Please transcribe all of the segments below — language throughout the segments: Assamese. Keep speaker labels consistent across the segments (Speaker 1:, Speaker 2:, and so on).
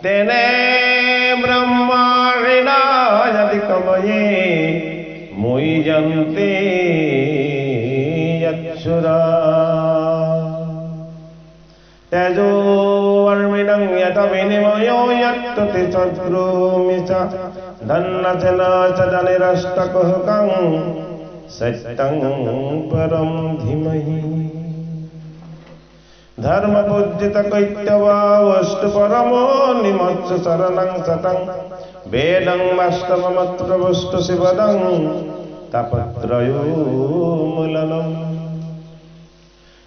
Speaker 1: तेने ब्रह्माणिना यदि कवये मुह्यन्ते यच्छुरा तेजो वर्मिणं यत विनिमयो यत्तति चक्रुमि च धन्नचल च जनिरष्टकुहकं सत्यं परं धीमहि धर्म पूजित कैत्यवावष्ट परमो निमत्स शरणं सतं वेदं वास्तवमत्रवष्ट शिवदं तापत्रयोमूलनम्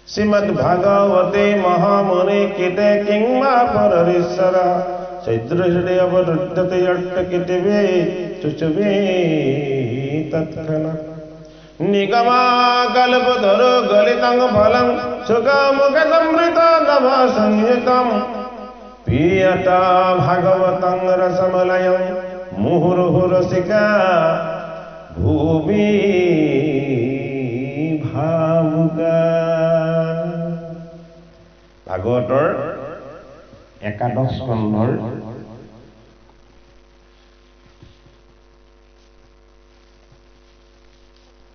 Speaker 1: श्रीमद्भागवते महामुने किते किंवा पररीश्वर चैत्रहृदय अवरुद्धते यट्टकितिवे चुचुवे तत्क्षण निगमाकल्पतरो गलितं फलं सुखमुखसमृत नभ संयुतं पीयता भागवतं रसमलयं मुहुर्हुरसिका भूमि भावुका भागवतर एकादश स्कंधर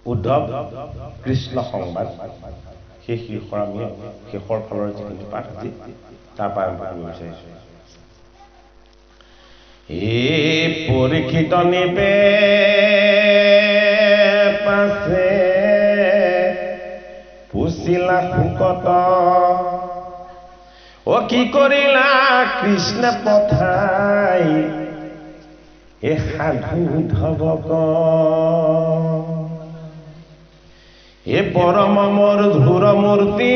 Speaker 1: उद्धव कृष्ण संवाद शेष शीर्षर आम शेषर फलर जी पाठ आज तार आरम्भ करब विचारिছোঁ हे परीक्षित निपे पासे पुछिला শুকত ओ কি কৰিলা কৃষ্ণ পঠাই এ সাধু ধবক ए परम मोर धूर मूर्ति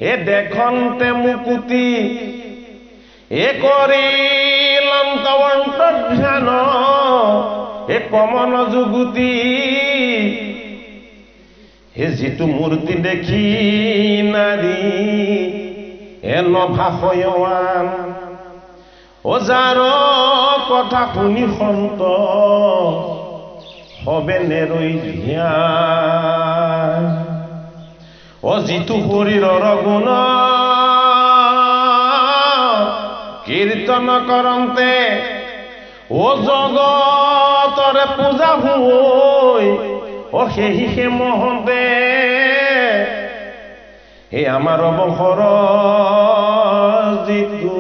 Speaker 1: ए देखते मुकुति ए करिलंतवंत ध्यान ए कमन जुगुति ए जितु मूर्ति देखी नारी ए नभाषयवान ओ जार कथा शुनि सन्त হবে নেরই ধ্যান ও জিতু শরীরর গুণ কীর্তন করন্তে ও জগতরে পূজা হুই ও সেহি সে মহতে হে আমার অবসর জিতু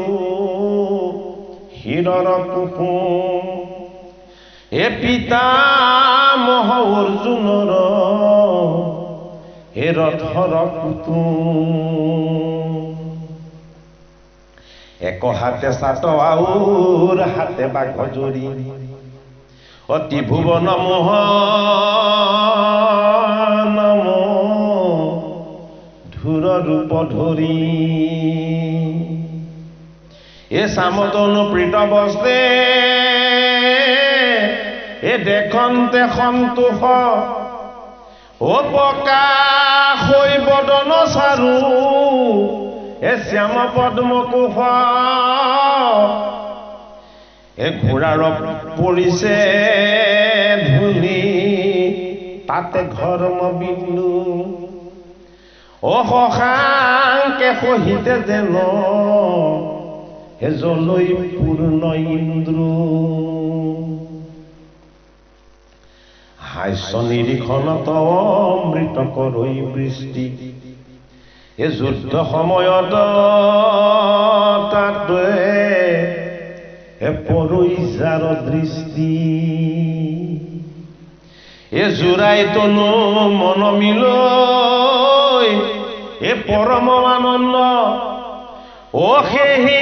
Speaker 1: হীরর কুকুম ए पिता मह अर्जुनर हे रथर कुतुम एक हाथे सात आउर हाथे बाघ जोड़ी अति भुवन मोहन धूर रूप धरी এ শ্যামতনু প্রীত বস্তে এ দেখন্তে সন্তোষ ও প্রকাশ হৈ বদন চাৰু এ শ্যাম পদ্মকোষ এ ঘোঁৰাৰ পৰিছে ধূলি তাতে ঘৰ্ম বিন্দু ও শশাংকে সহিতে যেন হে জলৈ পূৰ্ণ ইন্দ্ৰ হাস্য নিৰীক্ষণত অমৃত কৰৈ বৃষ্টি এ যুদ্ধ সময়ত তাতে এ পৰৈ যাৰ দৃষ্টি এ জোৰাই তনু মন মিলৈ এ পৰম আনন্দ ও সেহি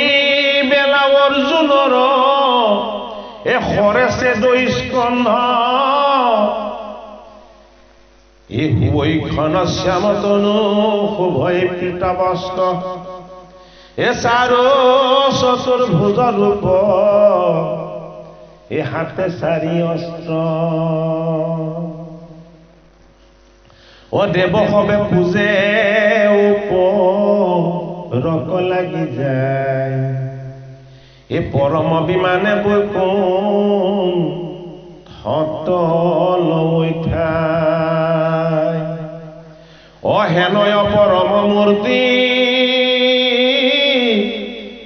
Speaker 1: বেলা অৰ্জুনৰ এ সৰেছে দৈ স্কন্ধ এ হুৱৈখন শ্যামতনু শুভৈ পীতাবস্ত্ৰ এ চাৰো চতুৰ্ভুজ ৰূপ এ হাতে চাৰি অস্ত্ৰ ও দেৱ সবে পূজে ৰক লাগি যায় এ পৰম বিমানে বৈকুণ্ঠলৈ ঠাই ও হেনয় পৰম মূৰ্তি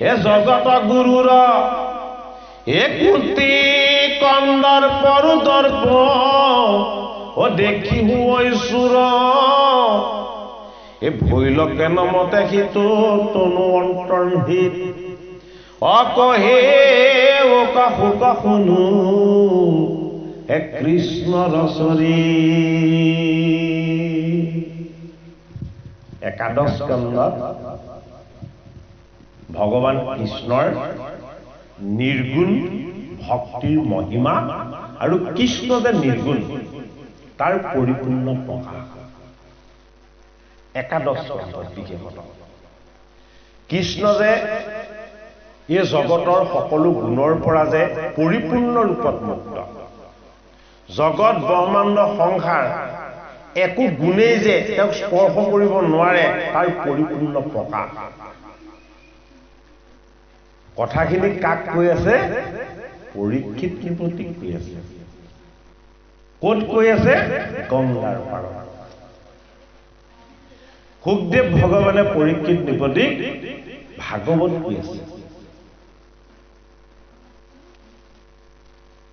Speaker 1: এ জগত গুৰুৰ এ কীৰ্তি কন্দৰ পৰু দৰ্প ও দেখি হুৱৈচুৰ এ ভৈলকে নমতে সিটো তনু অন্তৰ্হিত অকহে ও কাহু কাহুনো এ কৃষ্ণ ৰচৰী একাদশ স্কন্ধত ভগৱান কৃষ্ণৰ নিৰ্গুণ ভক্তিৰ মহিমা আৰু কৃষ্ণ যে নিৰ্গুণ তাৰ পৰিপূৰ্ণ প্ৰকাশ একাদশ স্কন্ধত বিশেষত কৃষ্ণ যে এই জগতৰ সকলো গুণৰ পৰা যে পৰিপূৰ্ণ ৰূপত মুক্ত জগত ব্ৰহ্মাণ্ড সংসাৰ একো গুণেই যে তেওঁক স্পৰ্শ কৰিব নোৱাৰে তাৰ পৰিপূৰ্ণ প্ৰকাশ কথাখিনি কাক কৈ আছে পৰীক্ষিত নৃপতিক কৈ আছে ক'ত কৈ আছে গংগাৰ পাৰত সুখদেৱ ভগৱানে পৰীক্ষিত নৃপতিক ভাগৱত কৈ আছে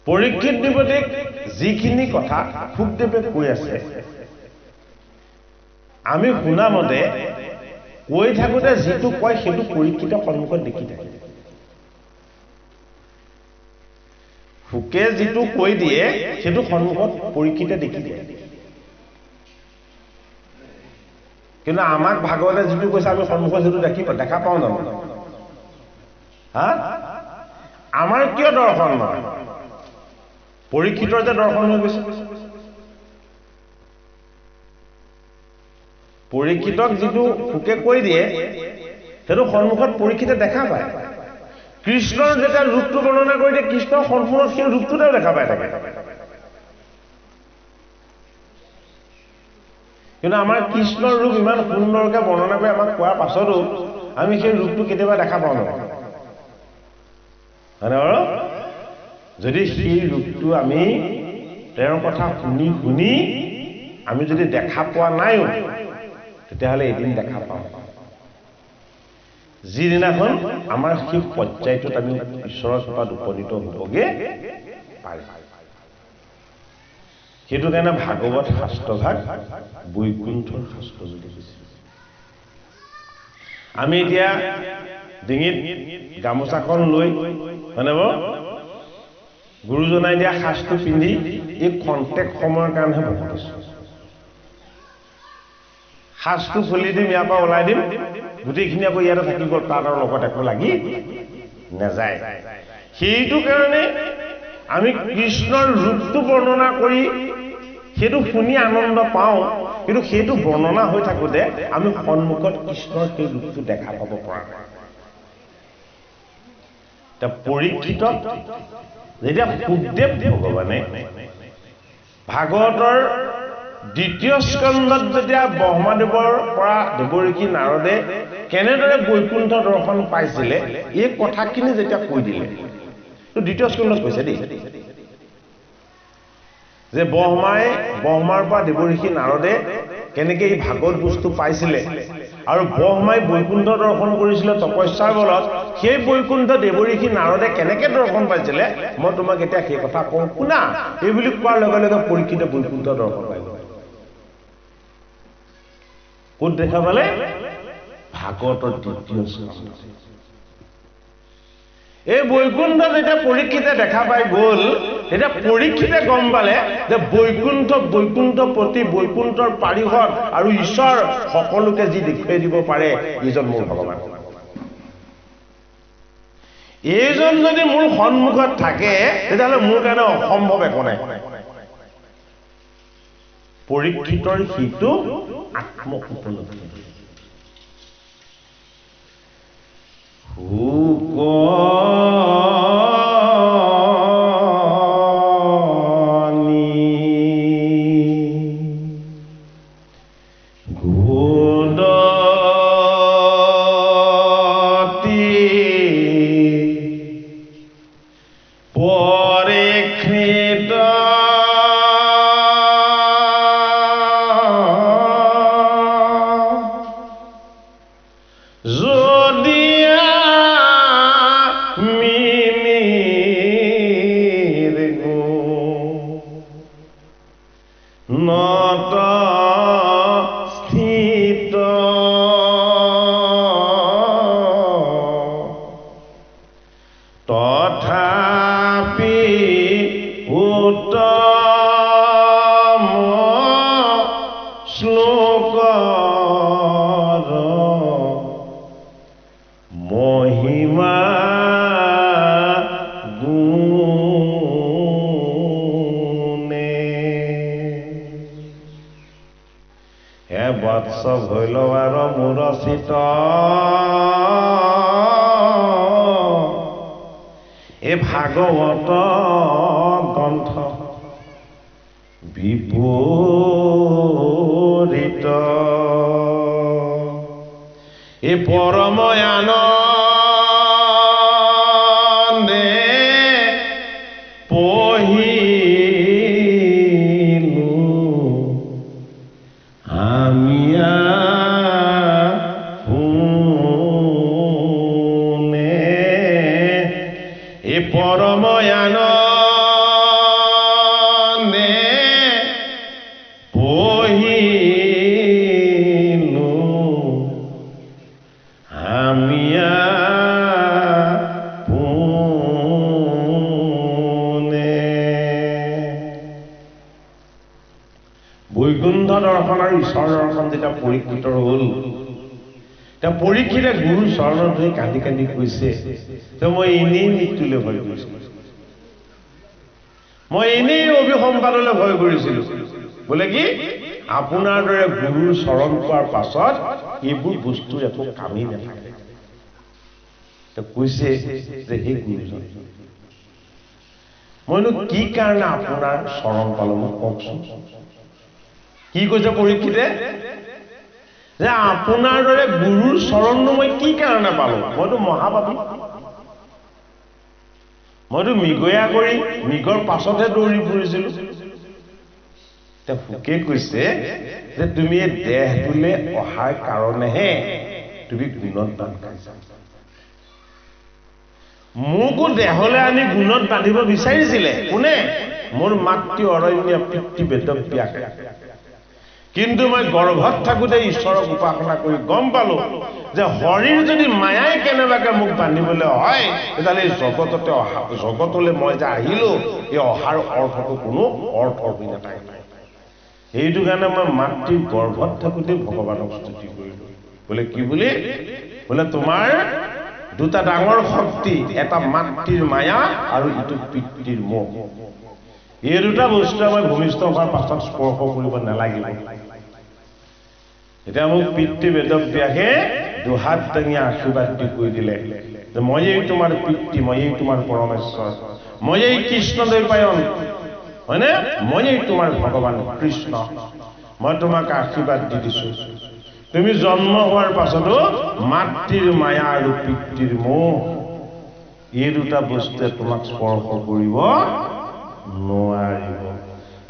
Speaker 1: পৰীক্ষিত নৃপতিক যিখিনি কথা সুখদেৱে কৈ আছে আমি শুনা মতে কৈ থাকোঁতে যিটো কয় সেইটো পৰীক্ষিতৰ সন্মুখত দেখি থাকে সুকে যিটো কৈ দিয়ে সেইটো সন্মুখত পৰীক্ষিতে দেখি দিয়ে কিন্তু আমাক ভাগৱতে যিটো কৈছে আমি সন্মুখত যিটো দেখা পাওঁ জানো হা আমাৰ কিয় দৰ্শন নহয় পৰীক্ষিতৰ যে দৰ্শন হৈ গৈছে পৰীক্ষিতক যিটো সুকে কৈ দিয়ে সেইটো সন্মুখত পৰীক্ষিতে দেখা পায় কৃষ্ণৰ যেতিয়া ৰূপটো বৰ্ণনা কৰি দিয়ে কৃষ্ণৰ সম্পূৰ্ণ সেই ৰূপটোতে দেখা পাই থাকে কিন্তু আমাৰ কৃষ্ণৰ ৰূপ ইমান সুন্দৰকৈ বৰ্ণনা কৰি আমাক কোৱাৰ পাছতো আমি সেই ৰূপটো কেতিয়াবা দেখা পাওঁ নহয় হয়নে বাৰু যদি সেই ৰূপটো আমি তেওঁৰ কথা শুনি শুনি আমি যদি দেখা পোৱা নাইও তেতিয়াহ'লে এদিন দেখা পাওঁ যিদিনাখন আমাৰ সেই পৰ্যায়টোত আমি ঈশ্বৰৰ কৃপাত উপনীত হ'বগে পাৰিম সেইটো কাৰণে ভাগৱত শাস্ত্ৰভাগ বৈকুণ্ঠৰ শাস্ত্ৰ বুলি কৈছে আমি এতিয়া ডিঙিত গামোচাখন লৈ হয়নে বাৰু গুৰুজনাই দিয়া সাজটো পিন্ধি এই খন্তেক সময়ৰ কাৰণেহে ভকত আছো সাজটো খুলি দিম ইয়াৰ পৰা ওলাই দিম গোটেইখিনি আকৌ ইয়াতে থাকি গ'ল তাত আৰু লগত একো লাগি নাযায় সেইটো কাৰণে আমি কৃষ্ণৰ ৰূপটো বৰ্ণনা কৰি সেইটো শুনি আনন্দ পাওঁ কিন্তু সেইটো বৰ্ণনা হৈ থাকোঁতে আমি সন্মুখত কৃষ্ণৰ সেই ৰূপটো দেখা পাব পৰা নাই পৰীক্ষিত যেতিয়া সুখদেৱ ভগৱানে ভাগৱতৰ দ্বিতীয় স্কন্ধত যেতিয়া ব্ৰহ্মদেৱৰ পৰা দেৱঋষি নাৰদে কেনেদৰে বৈকুণ্ঠ দৰ্শন পাইছিলে এই কথাখিনি যেতিয়া কৈ দিলে, দ্বিতীয় স্কন্ধত কৈছে দেই যে ব্ৰহ্মাৰ পৰা দেৱঋষি নাৰদে কেনেকৈ এই ভাগৱত বস্তু পাইছিলে আৰু ব্ৰহ্মাই বৈকুণ্ঠ দৰ্শন কৰিছিলে তপস্যাৰ বলত, সেই বৈকুণ্ঠ দেৱঋষি নাৰদে কেনেকৈ দৰ্শন পাইছিলে মই তোমাক এতিয়া সেই কথা কওঁ শুনা। এই বুলি কোৱাৰ লগে লগে পৰীক্ষিতে বৈকুণ্ঠ দৰ্শন পাইছিল। ক'ত দেখা পালে? ভাগৱতৰ দ্বিতীয় স্কন্ধ। এই বৈকুণ্ঠ যেতিয়া পৰীক্ষিতে দেখা পাই গ'ল, তেতিয়া পৰীক্ষিতে গম পালে যে বৈকুণ্ঠপতি, বৈকুণ্ঠৰ পাৰিষদ আৰু ঈশ্বৰ সকলোকে যি দেখুৱাই দিব পাৰে এইজন মোৰ ভগৱান। এইজন যদি মোৰ সন্মুখত থাকে তেতিয়াহ'লে মোৰ কাৰণে অসম্ভৱ একো নাই। পৰীক্ষিতৰ সেইটো আত্ম উপলব্ধি। এই ভাগৱত গ্ৰন্থ বিপৰীত এই পৰময়ান বৈকুণ্ঠ দৰ্শন আৰু ঈশ্বৰ দৰ্শন যেতিয়া পৰীক্ষিতৰ হ'ল, তেওঁ পৰীক্ষিতে গুৰু চৰণত ধৰি কান্দি কান্দি কৈছে যে মই এনেই মৃত্যুলৈ ভয় কৰিছিলো, মই এনেই অভিসম্পাদলৈ ভয় কৰিছিলো। বোলে কি আপোনাৰ দৰে গুৰুৰ চৰণ পোৱাৰ পাছত এইবোৰ বস্তুৰ একো কামেই নাথাকে। তেওঁ কৈছে যে সেই গুৰুজন মইনো কি কাৰণে আপোনাৰ চৰণ পালো মোক কওকচোন। কি কৈছে পৰীক্ষিতে যে আপোনাৰ দৰে গুৰুৰ চৰণনো মই কি কাৰণে পালো? মইতো মহাপাপী, মইতো মৃগয়া কৰি মৃগৰ পাছতহে দৌৰি ফুৰিছিলো। তেওঁ সুকে কৈছে যে তুমি এই দেহটোলৈ অহাৰ কাৰণেহে তুমি গুণত বান্ধ খাইছা। মোকো দেহলৈ আনি গুণত বান্ধিব বিচাৰিছিলে কোনে? মোৰ মাতৃ অৰণ্য পিতৃ বেদব্যাসে। কিন্তু মই গৰ্ভত থাকোঁতে ঈশ্বৰক উপাসনা কৰি গম পালো যে হৰিৰ যদি মায়াই কেনেবাকে মোক বান্ধিবলৈ হয় তেতিয়াহ'লে এই জগতলৈ মই যে আহিলো এই অহাৰ অৰ্থটো কোনো অৰ্থ হৈ নাথাকে। সেইটো কাৰণে মই মাতৃৰ গৰ্ভত থাকোঁতে ভগৱানক স্তুতি কৰিলো। বোলে কি বুলি? বোলে তোমাৰ দুটা ডাঙৰ শক্তি, এটা মাতৃৰ মায়া আৰু ইটো পিতৃৰ মোহ। এই দুটা বস্তু মই ভূমিষ্ঠ হোৱাৰ পাছত স্পৰ্শ কৰিব নালাগিব। এতিয়া মোক পিতৃ বেদব্যাসে দুহাত দাঙি আশীৰ্বাদ দি কৈ দিলে যে ময়েই তোমাৰ পিতৃ, ময়েই তোমাৰ পৰমেশ্বৰ, ময়েই কৃষ্ণ দ্বৈপায়ন, হয়নে? ময়েই তোমাৰ ভগৱান কৃষ্ণ, মই তোমাক আশীৰ্বাদ দি দিছোঁ। তুমি জন্ম হোৱাৰ পাছতো মাতৃৰ মায়া আৰু পিতৃৰ মোহ, এই দুটা বস্তুৱে তোমাক স্পৰ্শ কৰিব নোৱাৰিব।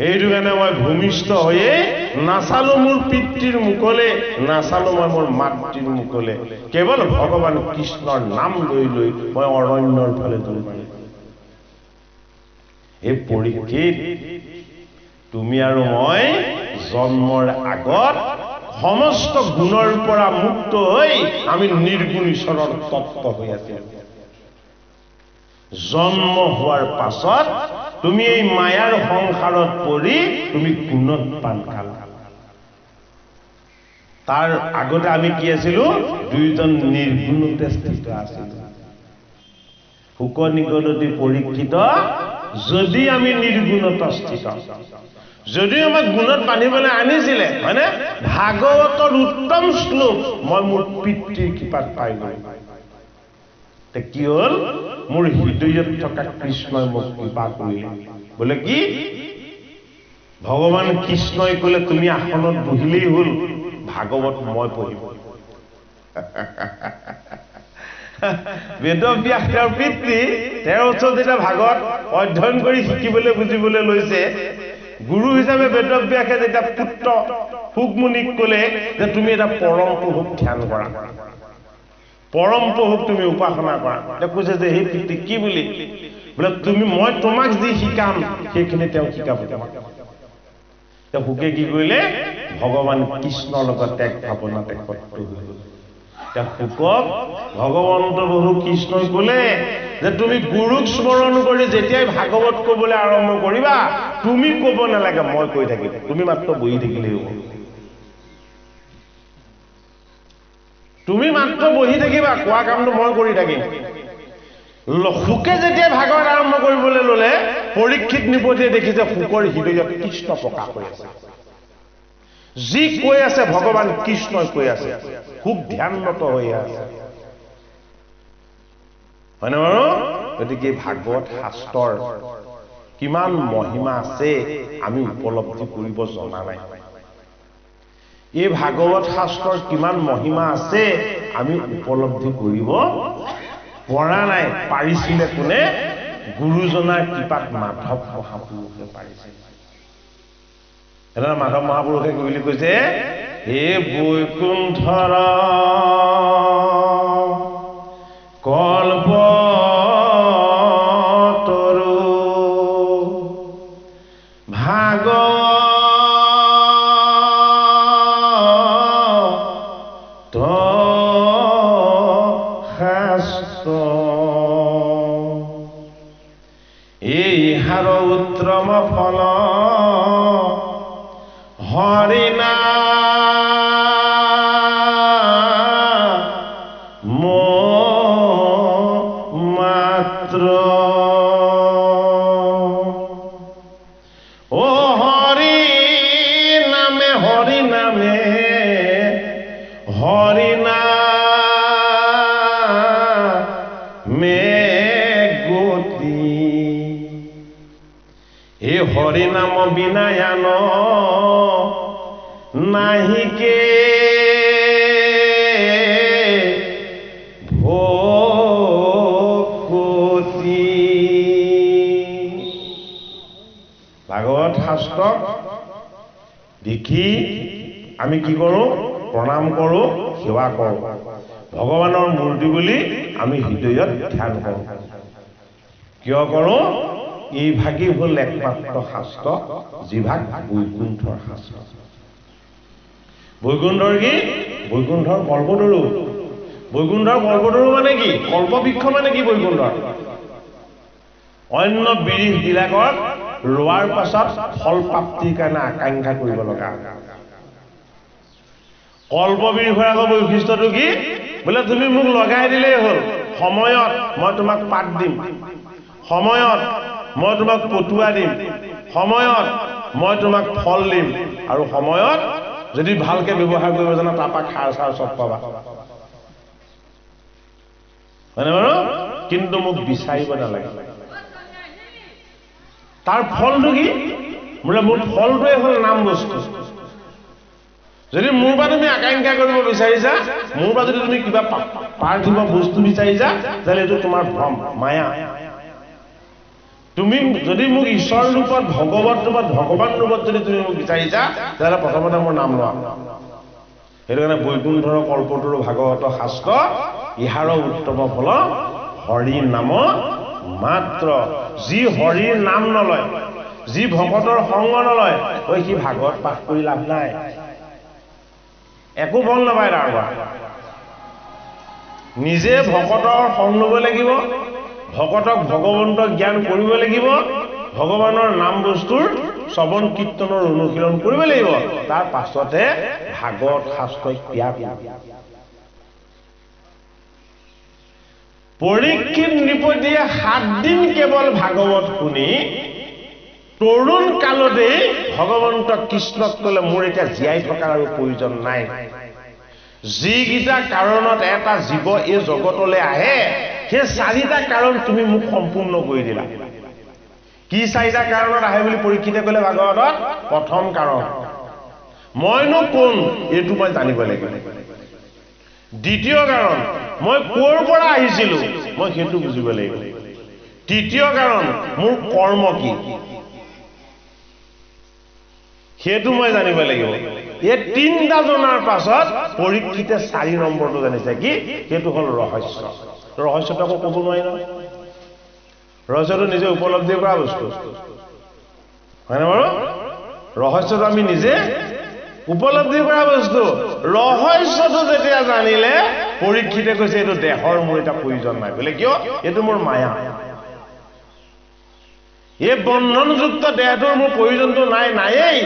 Speaker 1: এইটো কাৰণে মই ভূমিষ্ঠ হৈয়ে নাচালো মোৰ পিতৃৰ মুখলে, নাচালো মই মোৰ মাতৃৰ মুখলে, কেৱল ভগৱান কৃষ্ণৰ নাম লৈ লৈ মই অৰণ্যৰ ফালে দৌৰ মাৰিলো। এই পৰীক্ষিত, তুমি আৰু মই জন্মৰ আগত সমস্ত গুণৰ পৰা মুক্ত হৈ আমি নিৰ্গুণ ঈশ্বৰৰ তত্ত্ব হৈ আছিলো। জন্ম হোৱাৰ পাছত তুমি এই মায়াৰ সংসাৰত পৰি তুমি গুণত পান খালা। তাৰ আগতে আমি কি আছিলো? দুইজন নিৰ্গুণতে স্থিত আছিলো। শুক নিগদতি পৰীক্ষিত, যদি আমি নিৰ্গুণত স্থিত, যদিও আমাক গুণত বান্ধিবলৈ আনিছিলে, হয়নে? ভাগৱতৰ উত্তম শ্লোক মই মোৰ পিতৃৰ কৃপাত পাই গলো। কি হল? মোৰ হৃদয়ত থকা কৃষ্ণই মোক কৃপা কৰিলে। বোলে কি? ভগৱান কৃষ্ণই কলে তুমি আসনত বহিলেই হল, ভাগৱত মই পঢ়িব। বেদব্যাস তেওঁৰ পিতৃ, তেওঁৰ ওচৰত যেতিয়া ভাগৱত অধ্যয়ন কৰি শিকিবলৈ বুজিবলৈ লৈছে, গুৰু হিচাপে বেদব্যাসে যেতিয়া পুত্ৰ শুকমুনিক কলে যে তুমি এটা পৰম প্ৰভুক ধ্যান কৰা, পৰম প্ৰভুক তুমি উপাসনা কৰা, কৈছে যে সেই পিতৃ কি বুলি? বোলে তুমি, মই তোমাক যি শিকাম সেইখিনি তেওঁ শিকাব তোমাক। শুকে কি কৰিলে? ভগৱান কৃষ্ণৰ লগত এক ভাৱনাত একত্ৰ হৈ গল। শুকক ভগৱন্ত প্ৰভু কৃষ্ণই কলে যে তুমি গুৰুক স্মৰণ কৰি যেতিয়াই ভাগৱত কবলৈ আৰম্ভ কৰিবা, তুমি কব নালাগে, মই কৈ থাকিম, তুমি মাত্ৰ বহি থাকিলেই হ'ব। তুমি মাত্ৰ বহি থাকিবা, কোৱা কামটো মই কৰি থাকিম। শুকে যেতিয়া ভাগৱত আৰম্ভ কৰিবলৈ ললে, পৰীক্ষিত নৃপতিয়ে দেখিছে শুকৰ হৃদয়ত কৃষ্ণ প্ৰকাশ হৈ আছে। যি কৈ আছে ভগৱান কৃষ্ণই কৈ আছে, খুব ধ্যানৰত হৈ আছে, হয়নে বাৰু? গতিকে ভাগৱত শাস্ত্ৰৰ কিমান মহিমা আছে আমি উপলব্ধি কৰিব জনা নাই। এই ভাগৱত শাস্ত্ৰৰ কিমান মহিমা আছে আমি উপলব্ধি কৰিব পৰা নাই। পাৰিছিলে কোনে? গুৰুজনাৰ কৃপাত মাধৱ মহাপুৰুষে পাৰিছিল। মাধৱ মহাপুৰুষে কি বুলি কৈছে? হে বৈকুণ্ঠৰ কল্পতৰু ভাগৱত শাস্ত্ৰ, এই হার উত্তম ফল হরিনাম মাত্র। ও হরি নামে, হরি নামে, হরি নামে গতি, এ হরি নাম বিনায়ান নাহিকে ভক্তি। ভাগৱত শাস্ত্ৰ দেখি আমি কি কৰো? প্ৰণাম কৰো, সেৱা কৰো। ভগৱানৰ মূৰ্তি বুলি আমি হৃদয়ত ধ্যান কৰো। কিয় কৰো? এই ভাগেই হল একমাত্ৰ শাস্ত্ৰ যিভাগ বৈকুণ্ঠৰ শাস্ত্ৰ। বৈকুণ্ঠৰ কি? বৈকুণ্ঠৰ কল্পতৰু। বৈকুণ্ঠৰ কল্পতৰু মানে কি? কল্পবৃক্ষ মানে কি? বৈকুণ্ঠৰ অন্য বিৰিখ বিলাকত ৰোৱাৰ পাছত ফল প্ৰাপ্তিৰ কাৰণে আকাংক্ষা কৰিব লগা। কল্পবৃক্ষৰ আকৌ বৈশিষ্ট্যটো কি? বোলে তুমি মোক লগাই দিলেই হ'ল, সময়ত মই তোমাক পাত দিম, সময়ত মই তোমাক পটুৱা দিম, সময়ত মই তোমাক ফল দিম, আৰু সময়ত যদি ভালকে ব্যৱহাৰ কৰিব জানা তাৰপৰা খাৰ চাৰ চব পাবা। হয়নে বাৰু কিন্তু মোক বিচাৰিব নালাগে তাৰ ফলটো কি বোলে মোৰ ফলটোৱে হ'ল নাম বস্তু যদি মোৰ পৰা তুমি আকাংক্ষা কৰিব বিচাৰিছা মোৰ পৰা যদি তুমি কিবা পাৰ্থিব বস্তু বিচাৰিছা তাহলে এইটো তোমাৰ ভ্ৰম মায়া তুমি যদি মোক ঈশ্বৰ ৰূপত ভগৱত ৰূপত ভগৱান ৰূপত যদি তুমি মোক বিচাৰিছা তাহলে প্ৰথমতে মোৰ নাম লোৱা সেইটো কাৰণে বৈকুণ্ঠৰ কল্পতৰু ভাগৱত শাস্ত্ৰ ইহাৰৰ উত্তম ফল হৰি নাম মাত্ৰ যি হৰিৰ নাম নলয় যি ভকতৰ সংগ নলয় ঐ সি ভাগৱত পাঠ কৰি লাভ নাই একো ফল নাপায় তাৰ পৰা নিজে ভকতৰ সংগ ল'ব লাগিব ভকতক ভগৱন্তৰ জ্ঞান কৰিব লাগিব ভগৱানৰ নাম বস্তুৰ শ্ৰৱণ কীৰ্তনৰ অনুশীলন কৰিব লাগিব তাৰ পাছতে ভাগৱত শাস্ত্ৰক ত্যাগ পৰীক্ষিত নৃপতিয়ে 7 দিন কেৱল ভাগৱত শুনি তৰুণ কালতেই ভগৱন্ত কৃষ্ণক ক'লে মোৰ এতিয়া জীয়াই থকাৰ আৰু প্ৰয়োজন নাই যিকেইটা কাৰণত এটা জীৱ এই জগতলৈ আহে সেই 4টা কাৰণ তুমি মোক সম্পূৰ্ণ কৰি দিলা কি 4টা কাৰণত আহে বুলি পৰীক্ষিতে ক'লে ভাগৱতত প্ৰথম কাৰণ মইনো কোন এইটো মই জানিব লাগিব দ্বিতীয় কাৰণ মই ক'ৰ পৰা আহিছিলো মই সেইটো বুজিব লাগিব তৃতীয় কাৰণ মোৰ কৰ্ম কি সেইটো মই জানিব লাগিব এই 3টা জনাৰ পাছত পৰীক্ষিতে 4 নম্বৰটো জানিছে কি সেইটো হ'ল ৰহস্য ৰহস্যটো আকৌ ক'ব নোৱাৰি ন ৰহস্যটো নিজে উপলব্ধি কৰা বস্তু হয়নে বাৰু ৰহস্যটো আমি নিজে উপলব্ধি কৰা বস্তু ৰহস্যটো যেতিয়া জানিলে পৰীক্ষিতে কৈছে এইটো দেহৰ মোৰ এটা প্ৰয়োজন নাই বোলে কিয় এইটো মোৰ মায়া এই বন্ধনযুক্ত দেহটোৰ মোৰ প্ৰয়োজনটো নাইয়েই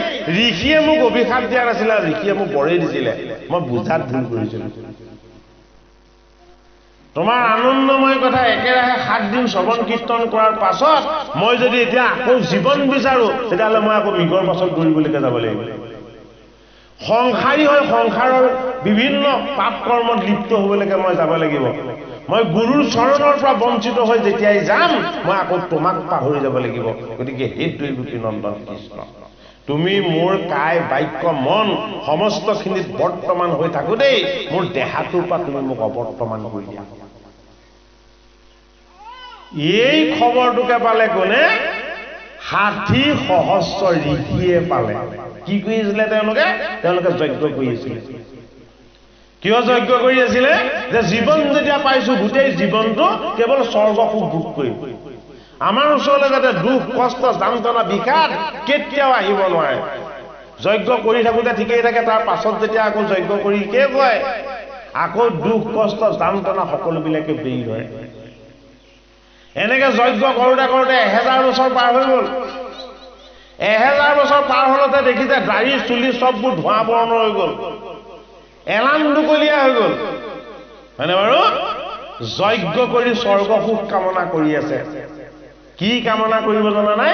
Speaker 1: ঋষিয়ে মোক অভিশাপ দিয়া নাছিলে ঋষিয়ে মোক বৰেই দিছিলে মই বুজাত ভুল কৰিছিলো তোমাৰ আনন্দময় কথা একেৰাহে 7 দিন শ্ৰৱণ কীৰ্তন কৰাৰ পাছত মই যদি এতিয়া আকৌ জীৱন বিচাৰো তেতিয়াহ'লে মই আকৌ মৃগৰ পাছত দৌৰিবলৈকে যাব লাগিব সংসাৰী হৈ সংসাৰৰ বিভিন্ন পাপ কৰ্মত লিপ্ত হ'বলৈকে মই যাব লাগিব মই গুৰুৰ চৰণৰ পৰা বঞ্চিত হৈ যেতিয়াই যাম মই আকৌ তোমাক পাহৰি যাব লাগিব গতিকে হে দৈৱকী নন্দন কৃষ্ণ তুমি মোৰ কায় বাক্য মন সমস্তখিনিত বৰ্তমান হৈ থাকোতেই মোৰ দেহাটোৰ পৰা তুমি মোক অবৰ্তমান কৰি দিয়া এই খবৰটোকে পালে কোনে 60 সহস্ৰ ঋষিয়ে পালে কি কৰিছিলে তেওঁলোকে যজ্ঞ কৰি আছিলে কিয় যজ্ঞ কৰি আছিলে যে জীৱন যেতিয়া পাইছো গোটেই জীৱনটো কেৱল স্বৰ্গ সুখ ভোগ কৰিব আমাৰ ওচৰলৈ যাতে দুখ কষ্ট যন্ত্ৰণা বিষাদ কেতিয়াও আহিব নোৱাৰে যজ্ঞ কৰি থাকোতে ঠিকেই থাকে তাৰ পাছত যেতিয়া আকৌ যজ্ঞ কৰি শেষ হয় আকৌ দুখ কষ্ট যন্ত্ৰণা সকলোবিলাকে বেৰি হয় এনেকে যজ্ঞ কৰোতে কৰোতে 1000 বছৰ পাৰ হৈ গ'ল 1000 বছৰ পাৰ হলতে দেখিছে দাড়ি চুলি সববোৰ ধোঁৱা বৰণৰ হৈ গ'ল এলান দুকলীয়া হৈ গ'ল হয়নে বাৰু যজ্ঞ কৰি স্বৰ্গ সুখ কামনা কৰি আছে কি কামনা কৰিব জনা নাই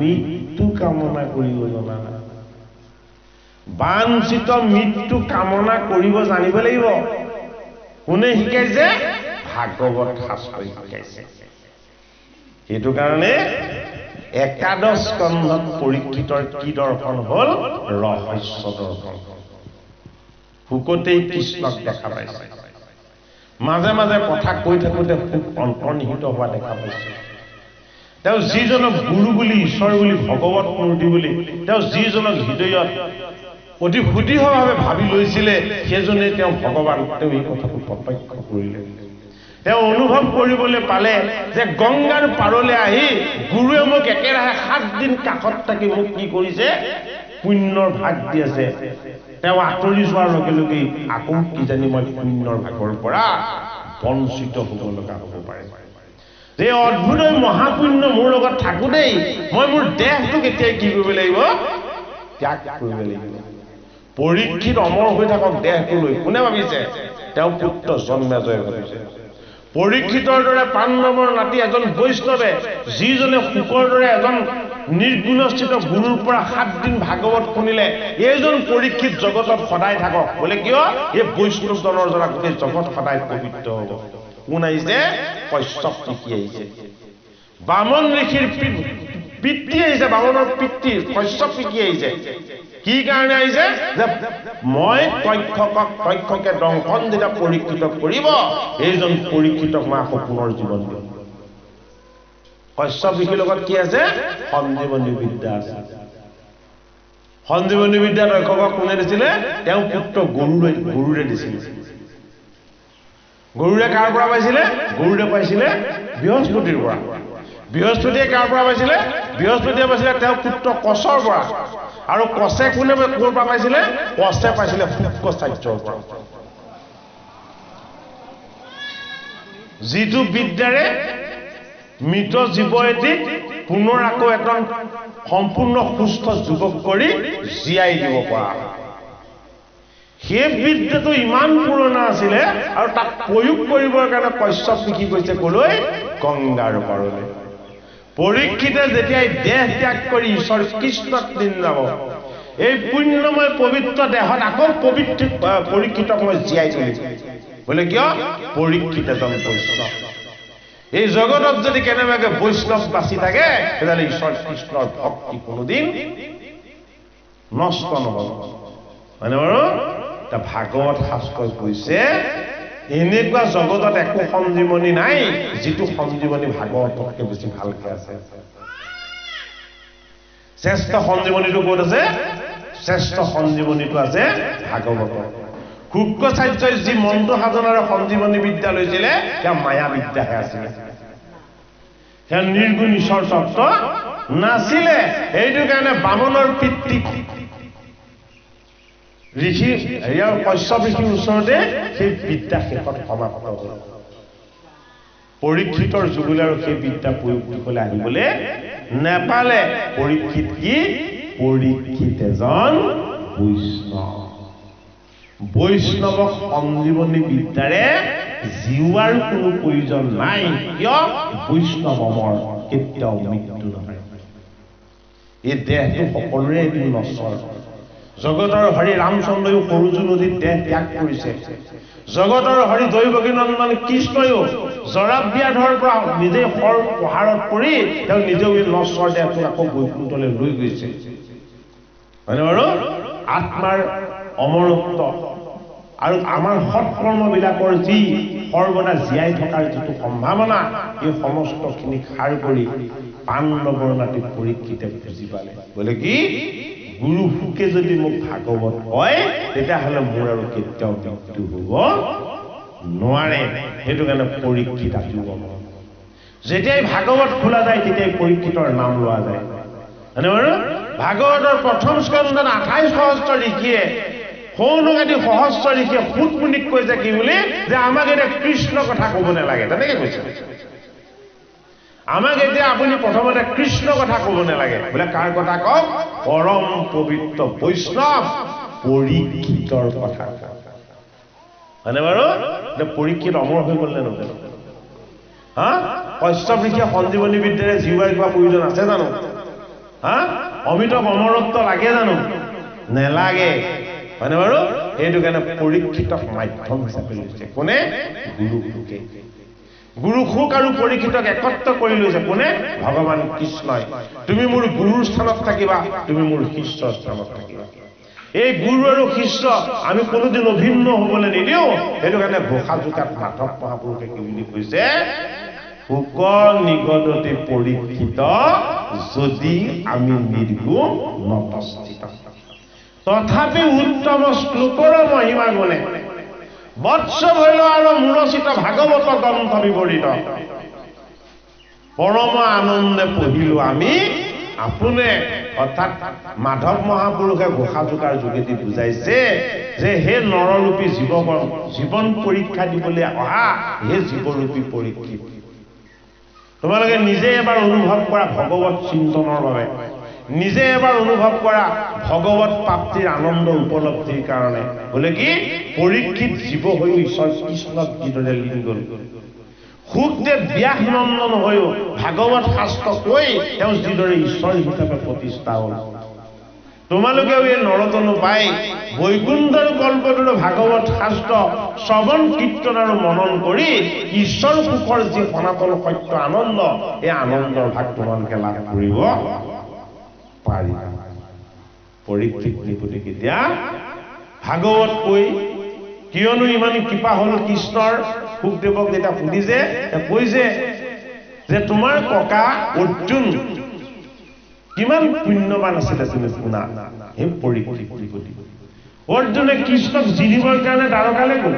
Speaker 1: মৃত্যু কামনা কৰিব জনা নাই বাঞ্ছিত মৃত্যু কামনা কৰিব জানিব লাগিব কোনে শিকাইছে ভাগৱত শাস্ত্ৰ শিকাইছে সেইটো কাৰণে একাদশ স্কন্ধত পৰীক্ষিতৰ কি দৰ্শন হ'ল ৰহস্য দৰ্শন শুকতেই কৃষ্ণক দেখা পাইছে মাজে মাজে কথা কৈ থাকোতে সুখ অন্তৰ্নিহিত হোৱা দেখা পাইছে তেওঁ যিজনক গুৰু বুলি ঈশ্বৰ বুলি ভগৱত মূৰ্তি বুলি তেওঁ যিজনক হৃদয়ত অতি সুদৃঢ়ভাৱে ভাবি লৈছিলে সেইজনে তেওঁ ভগৱান তেওঁ এই কথাটো প্ৰত্যক্ষ কৰিলে তেওঁ অনুভৱ কৰিবলৈ পালে যে গংগাৰ পাৰলৈ আহি গুৰুৱে মোক একেৰাহে 7 দিন কাষত থাকি মোক কি কৰিছে পুণ্যৰ ভাগ দি আছে তেওঁ আঁতৰি যোৱাৰ লগে লগে আকৌ কি জানি মই পুণ্যৰ ভাগৰ পৰা বঞ্চিত হ'ব লগা হ'ব পাৰে যে অদ্ভুত মহাপুণ্য মোৰ লগত থাকোতেই মই মোৰ দেহটোক এতিয়া কি কৰিব লাগিব ত্যাগ কৰিব লাগিব পৰীক্ষিত অমৰ হৈ থাকক দেহটো লৈ কোনে ভাবিছে তেওঁ পুত্ৰ জন্মেজয় ভাবিছে পৰীক্ষিতৰ দৰে পাণ্ডৱৰ নাতি এজন বৈষ্ণৱে যিজনে শুকৰ দৰে এজন নিৰ্গুণস্থিত গুৰুৰ পৰা 7 দিন ভাগৱত শুনিলে এইজন পৰীক্ষিত জগতত সদায় থাকক বোলে কিয় এই বৈষ্ণৱজনৰ দ্বাৰা গোটেই জগত সদায় পবিত্ৰ হ'ব কোন আহিছে কশ্যপ ঋষি আহিছে বামন ঋষিৰ পিতৃ আহিছে বামনৰ পিতৃ কশ্যপ ঋষি আহিছে কি কাৰণে আহিছে যে মই তক্ষকে দংশন যেতিয়া পৰীক্ষিত কৰিব এইজন পৰীক্ষিতক মই আকৌ পুনৰ জীৱন দিম কশ্যপ ঋষিৰ লগত কি আছে সঞ্জীৱনী বিদ্যা আছে সঞ্জীৱনী বিদ্যা তক্ষকক কোনে দিছিলে তেওঁ পুত্ৰ গৰুৰে দিছিলে গৰুৰে কাৰ পৰা পাইছিলে গৰুৰে পাইছিলে বৃহস্পতিৰ পৰা বৃহস্পতিয়ে কাৰ পৰা পাইছিলে বৃহস্পতিয়ে পাইছিলে তেওঁ পুত্ৰ কচৰ পৰা আৰু কচে কোনে ক'ৰ পৰা পাইছিলে কচে পাইছিলে শুক্ৰাচাৰ্যৰ পৰা যিটো বিদ্যাৰে মৃত জীৱ এটিক পুনৰ আকৌ এজন সম্পূৰ্ণ সুস্থ যুৱক কৰি জীয়াই দিব পৰা সেই বিদ্যাটো ইমান পুৰণা আছিলে আৰু তাক প্ৰয়োগ কৰিবৰ কাৰণে কশ্যপ ঋষি গৈছে কলৈ গংগাৰ পাৰলৈ পৰীক্ষিতে যেতিয়াই দেহ ত্যাগ কৰি ঈশ্বৰ কৃষ্ণক দিন যাব এই পুণ্যময় পবিত্ৰ দেহত আকৌ পৰীক্ষিতক মই জীয়াই তুলিম বোলে কিয় পৰীক্ষিত এজন বৈষ্ণৱ এই জগতত যদি কেনেবাকে বৈষ্ণৱ বাচি থাকে তেতিয়াহ'লে ঈশ্বৰ কৃষ্ণৰ ভক্তি কোনোদিন নষ্ট নহ'ব মানে বাৰু ভাগৱত শাস্ত্ৰত কৈছে এনেকুৱা জগতত একো সঞ্জীৱনী নাই যিটো সঞ্জীৱনী ভাগৱততকৈ বেছি ভালকে আছে শ্ৰেষ্ঠ সঞ্জীৱনীটো ক'ত আছে শ্ৰেষ্ঠ সঞ্জীৱনীটো আছে ভাগৱতত শুক্ৰাচাৰ্যই যি মন্ত্ৰ সাধনাৰে সঞ্জীৱনী বিদ্যা লৈছিলে তেওঁ মায়া বিদ্যাহে আছিলে তেওঁ নিৰ্গুণ ঈশ্বৰ তত্ত্ব নাছিলে এইটো কাৰণে বামনৰ পিতৃ ঋষি কশ্যপ ঋষিৰ ওচৰতে সেই বিদ্যা শেষত সমাপ্ত হ'ল পৰীক্ষিতৰ যুগলৈ আৰু সেই বিদ্যা প্ৰয়োগ কৰিবলৈ আহিবলৈ নেপালে পৰীক্ষিত কি পৰীক্ষিত এজন বৈষ্ণৱক সঞ্জীৱনী বিদ্যাৰে জীৱাৰ কোনো প্ৰয়োজন নাই কিয় বৈষ্ণৱ অমৰ কেতিয়াও মৃত্যু নহয় এই দেহটো সকলোৰে এদিন নশ্বৰ জগতৰ হৰি ৰামচন্দ্ৰয়ো সৰুজু নদীত দেহ ত্যাগ কৰিছে জগতৰ হৰি দৈৱকী নন্দন কৃষ্ণয়ো জৰাব্যাধৰ পৰা নিজে শৰ প্ৰহাৰত পৰি তেওঁ নিজেও নশ্বৰ দেহটো আকৌ বৈকুণ্ঠলৈ লৈ গৈছে হয়নে বাৰু আত্মাৰ অমৰত্ব আৰু আমাৰ সৎকৰ্মবিলাকৰ যি সৰ্বদা জীয়াই থকাৰ যিটো সম্ভাৱনা এই সমস্তখিনি সাৰ কৰি পাণ্ডৱৰ নাতি পৰীক্ষিতে বুজি পালে বোলে কি গুৰু সুকে যদি মোক ভাগৱত কয় তেতিয়াহ'লে মোৰ আৰু কেতিয়াও মৃত্যু হ'ব নোৱাৰে সেইটো কাৰণে পৰীক্ষিত আহিব যেতিয়াই ভাগৱত খোলা যায় তেতিয়াই পৰীক্ষিতৰ নাম লোৱা যায় হয়নে বাৰু ভাগৱতৰ প্ৰথম স্কন্ধত 28 সহস্ৰ ঋষিয়ে সৌনকাদি সহস্ৰ ঋষিয়ে সুতমুনিক কৈছে কি বুলি যে আমাক এতিয়া কৃষ্ণ কথা ক'ব নালাগে তেনেকে কৈছে আমাক এতিয়া আপুনি প্ৰথমতে কৃষ্ণ কথা ক'ব নালাগে বোলে কাৰ কথা কওক পৰম পবিত্ৰ বৈষ্ণৱ পৰীক্ষিতৰ কথা হয়নে বাৰু পৰীক্ষিত অমৰ হৈ গ'ল নে নহয় হা কশ্যপ ঋষিয়ে সঞ্জীৱনী বিদ্যাৰে জীৱাৰ কিবা প্ৰয়োজন আছে জানো হা অমিত অমৰত্ব লাগে জানো নেলাগে হয়নে বাৰু সেইটো কাৰণে পৰীক্ষিতক মাধ্যম হিচাপে লৈছে কোনে গুৰু সুক আৰু পৰীক্ষিতক একত্ৰ কৰি লৈছে কোনে ভগৱান কৃষ্ণই তুমি মোৰ গুৰুৰ স্থানত থাকিবা তুমি মোৰ শিষ্যৰ স্থানত থাকিবা এই গুৰু আৰু শিষ্য আমি কোনোদিন অভিন্ন হ'বলৈ নিদিওঁ সেইটো কাৰণে ঘোষাজোকাত মাধৱ মহাপুৰুষে কি বুলি কৈছে সুক নিগদতে পৰীক্ষিত যদি আমি নিৰ্গুণ নতস্থিত তথাপি উত্তম শ্লোকৰ মহিমা গুণে বৎস ভৈল আৰু মূৰচিত ভাগৱত গ্ৰন্থ বিৱৰিত পৰম আনন্দে পঢ়িলো আমি আপোনে অৰ্থাৎ মাধৱ মহাপুৰুষে ঘোষাজোকাৰ যোগেদি বুজাইছে যে হে নৰৰূপী জীৱন পৰীক্ষা দিবলৈ অহা হে জীৱৰূপী পৰীক্ষিত তোমালোকে নিজে এবাৰ অনুভৱ কৰা ভগৱত চিন্তনৰ বাবে নিজে এবাৰ অনুভৱ কৰা ভগৱত প্ৰাপ্তিৰ আনন্দ উপলব্ধিৰ কাৰণে বোলে কি পৰীক্ষিত জীৱ হৈ ঈশ্বৰ কৃষ্ণক কিদৰে লীন গ'ল সুখদেৱ ব্যাস নন্দন হৈও ভাগৱত শাস্ত্ৰ কৈ তেওঁ যিদৰে ঈশ্বৰ হিচাপে প্ৰতিষ্ঠা হ'ল তোমালোকেও এই নৰতনু পাই বৈকুণ্ঠৰ কল্পতৰু ভাগৱত শাস্ত্ৰ শ্ৰৱণ কীৰ্তন আৰু মনন কৰি ঈশ্বৰ সুখৰ যি সনাতন সত্য আনন্দ এই আনন্দৰ ভাগ তোমালোকে লাভ কৰিব পাৰি পৰীক্ষিত নিপুতি কেতিয়া ভাগৱত কৈ কিয়নো ইমান কৃপা হল কৃষ্ণৰ সুখদেৱক যেতিয়া সুধিছে কৈছে যে তোমাৰ ককা অৰ্জুন কিমান পুণ্যৱান আছিলে তুমি শুনা এই পৰীক্ষিত নিপুতি অৰ্জুনে কৃষ্ণক জিনিবৰ কাৰণে দ্বাৰকালৈ গ'ল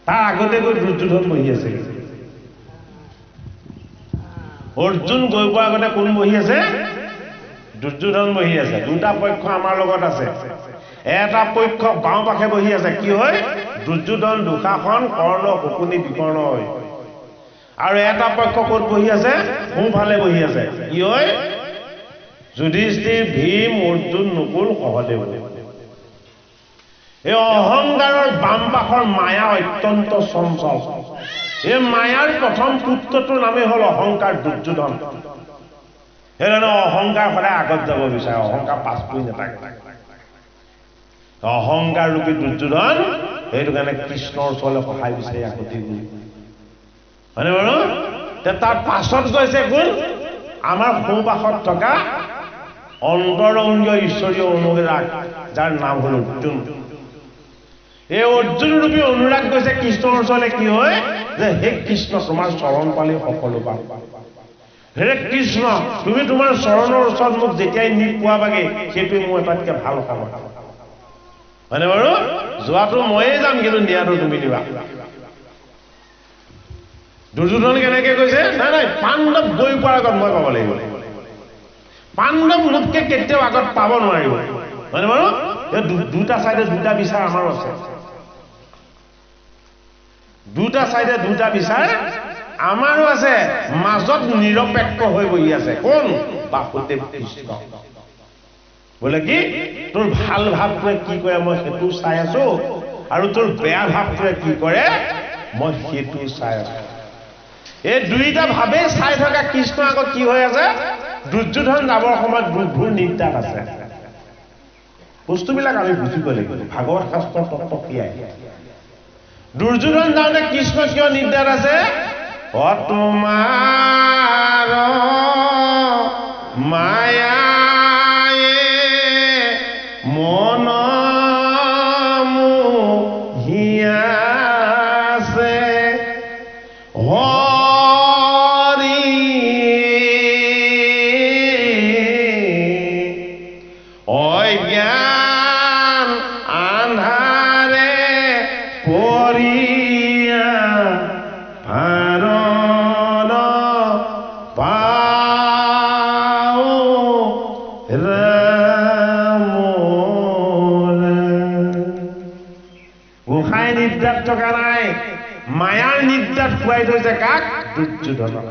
Speaker 1: তাৰ আগতে গৈ দুৰ্যোধন বহি আছে অৰ্জুন গৈ পোৱাৰ আগতে কোন বহি আছে দুৰ্যোধন বহি আছে দুটা পক্ষ আমাৰ লগত আছে এটা পক্ষ বাওঁ পাশে বহি আছে কি হয় দুৰ্যোধন দুঃশাসন কৰ্ণ শকুনি বিকৰ্ণ হয় আৰু এটা পক্ষ ক'ত বহি আছে সোঁফালে বহি আছে কি হয় যুধিষ্ঠিৰ ভীম অৰ্জুন নকুল সহদেৱ এই অহংকাৰৰ বাম পাশৰ মায়া অত্যন্ত চঞ্চল এই মায়াৰ প্ৰথম পুত্ৰটোৰ নামেই হ'ল অহংকাৰ দুৰ্যোধন সেইকাৰণে অহংকাৰ সদায় আগত যাব বিচাৰে অহংকাৰ পাছ পৰি নাথাকে অহংকাৰ ৰূপী দুৰ্যোধন সেইটো কাৰণে কৃষ্ণৰ ওচৰলৈ সহায় বিচাৰি আগতে গ'ল হয়নে বাৰু তাৰ পাছত গৈছে কোন আমাৰ সোঁপাশত থকা অন্তৰংগীয় ঈশ্বৰীয় অনুৰাগ যাৰ নাম হ'ল অৰ্জুন এই অৰ্জুন ৰূপী অনুৰাগ গৈছে কৃষ্ণৰ ওচৰলৈ কি হয় যে হে কৃষ্ণ তোমাৰ চৰণ পালে সকলো পাম হে কৃষ্ণ তুমি তোমাৰ চৰণৰ ওচৰত মোক যেতিয়াই নি পোৱাবাগে সেইটোৱে মোৰ এটাতকৈ ভাল খবৰ হয়নে বাৰু যোৱাটো ময়ে যাম কিন্তু নিয়াটো তুমি দিবা দুৰ্যোধন কেনেকে কৈছে নাই নাই পাণ্ডৱ গৈ পোৱাৰ আগত মই পাব লাগিব পাণ্ডৱ মোতকে কেতিয়াও আগত পাব নোৱাৰিব হয়নে বাৰু দুটা চাইডে দুটা বিচাৰ আমাৰ আছে দুটা চাইডে দুটা বিচাৰ আমাৰো আছে মাজত নিৰপেক্ষ হৈ বহি আছে কোন বাসুদেৱ কৃষ্ণ বোলে কি তোৰ ভাল ভাৱটোৱে কি কৰে মই সেইটো চাই আছো আৰু তোৰ বেয়া ভাৱটোৱে কি কৰে মই সেইটো চাই আছো এই দুইটা ভাৱে চাই থকা কৃষ্ণ আগত কি হৈ আছে দুৰ্যোধন যাবৰ সময়ত বুদ্ধুৰ নিৰ্দেশ আছে বস্তুবিলাক আমি বুজিব লাগিব ভাগৱত শাস্ত্ৰৰ তত্ত্ব কি আহে দুৰ্যোধন যাওঁতে কৃষ্ণ কিয় নিৰ্দেশ আছে তোমাৰ মায়ায়ে মন মোহিয়াছে হৰি অজ্ঞান আন্ধাৰে পৰিয়া ভাৰণ পাও ৰাম গোসাঁই নিদ্ৰাত থকা নাই মায়াৰ নিদ্ৰাত খুৱাই থৈছে কাক দুৰ্যোধনক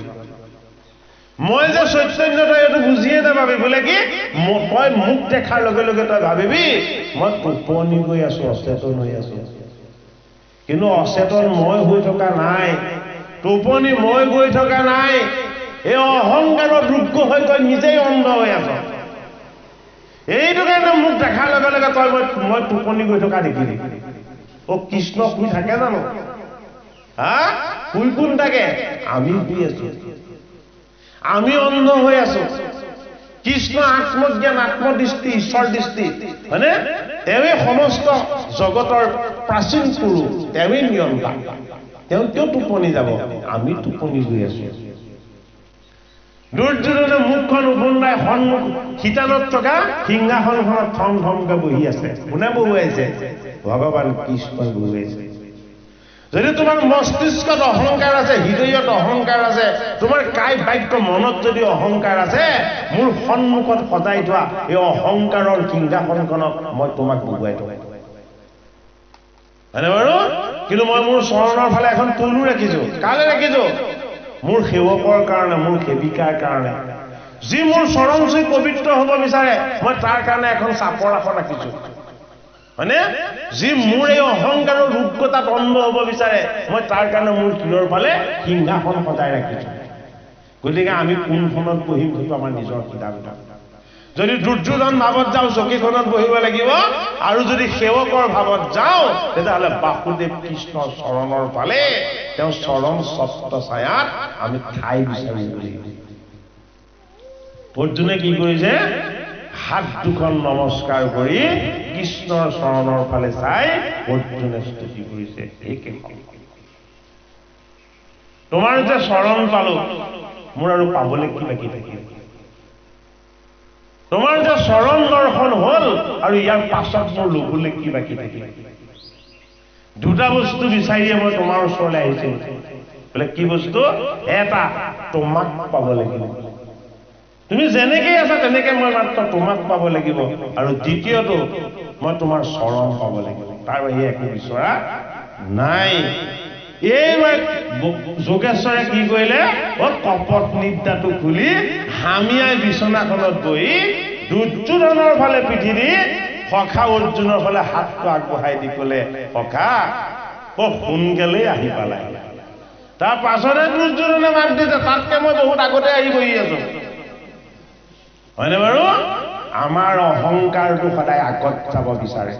Speaker 1: মই যে চৈতন্য তই এইটো বুজিয়ে নাপাবি বোলে কি তই মোক দেখাৰ লগে লগে তই ভাবিবি মই টোপনি গৈ আছো অচেতন হৈ আছো কিন্তু অচেতন মই হৈ থকা নাই টোপনি মই গৈ থকা নাই এই অহংকাৰৰ ৰোগ হৈ তই নিজেই অন্ধ হৈ আছ এইটো কাৰণে মোক দেখাৰ লগে লগে তই মই টোপনি গৈ থকা দেখিলি অ কৃষ্ণ শুই থাকে জানো হা শুই কোন থাকে আমি শুই আছো আমি অন্ধ হৈ আছো কৃষ্ণ আত্মজ্ঞান আত্মদৃষ্টি ঈশ্বৰ দৃষ্টি হয়নে তেওঁৱে সমস্ত জগতৰ প্ৰাচীন গুৰু তেওঁৱে নিয়ন্তা তেওঁ কিয় টোপনি যাব আমি টোপনি গৈ আছো দুৰ্যোধনে মুখখন উফন্দাই সন্মুখ শিতানত থকা সিংহাসনখনত থম থমকে বহি আছে কোনে বহুৱাইছে ভগৱান কৃষ্ণই বহুৱাইছে যদি তোমাৰ মস্তিষ্কত অহংকাৰ আছে হৃদয়ত অহংকাৰ আছে তোমাৰ কায় বাক্য মনত যদি অহংকাৰ আছে মোৰ সন্মুখত সজাই থোৱা এই অহংকাৰৰ সিংহাসনখনক মই তোমাক বহুৱাই থওঁ হয়নে বাৰু কিন্তু মই মোৰ চৰণৰ ফালে এখন তলু ৰাখিছো কালে ৰাখিছো মোৰ সেৱকৰ কাৰণে মোৰ সেৱিকাৰ কাৰণে যি মোৰ চৰণ চুই পবিত্ৰ হ'ব বিচাৰে মই তাৰ কাৰণে এখন চাপৰ আসন ৰাখিছো হয়নে যি মোৰ এই অহংকাৰৰ ৰোগতাত অন্ধ হ'ব বিচাৰে মই তাৰ কাৰণে মোৰ কিলৰ ফালে সিংহাসন সজাই ৰাখিছো গতিকে আমি কোনখনত বহিম সেইটো আমাৰ নিজৰ সিদ্ধান্ত যদি দুৰ্যোধন ভাৱত যাওঁ চকীখনত বহিব লাগিব আৰু যদি সেৱকৰ ভাৱত যাওঁ তেতিয়াহ'লে বাসুদেৱ কৃষ্ণৰ চৰণৰ ফালে তেওঁ চৰণ ছত্ৰ ছায়াত আমি ঠাই বিচাৰিব লাগিব অৰ্জুনে কি কৰিছে হাত দুখন নমস্কাৰ কৰি কৃষ্ণৰ চৰণৰ ফালে চাই অৰ্জুনে স্তুতি কৰিছে একে তোমাৰ যে চৰণ পালো মোৰ আৰু পাবলৈ কি বাকী থাকিল তোমাৰ যে চৰণ দৰ্শন হল আৰু ইয়াৰ পাছত মোৰ লবলৈ কি বাকী থাকিল দুটা বস্তু বিচাৰিয়ে মই তোমাৰ ওচৰলৈ আহিছো বোলে কি বস্তু এটা তোমাক পাব লাগিব তুমি যেনেকৈ আছা তেনেকৈ মই মাত্ৰ তোমাক পাব লাগিব আৰু দ্বিতীয়টো মই তোমাৰ চৰণ পাব লাগিব তাৰ বাহিৰে একো বিচৰা নাই এইবাৰ যোগেশ্বৰে কি কৰিলে কপট নিদ্ৰাটো খুলি হামিয়াই বিচনাখনত বহি দুৰ্যোধনৰ ফালে পিঠি দি সখা অৰ্জুনৰ ফালে হাতটো আগবঢ়াই দি ক'লে সখা সোনকালে আহি পালাই তাৰ পাছতে দুৰ্যোধনে মাত দিছে তাতকে মই বহুত আগতে আহি বহি আছো হয়নে বাৰু আমাৰ অহংকাৰটো সদায় আগত যাব বিচাৰে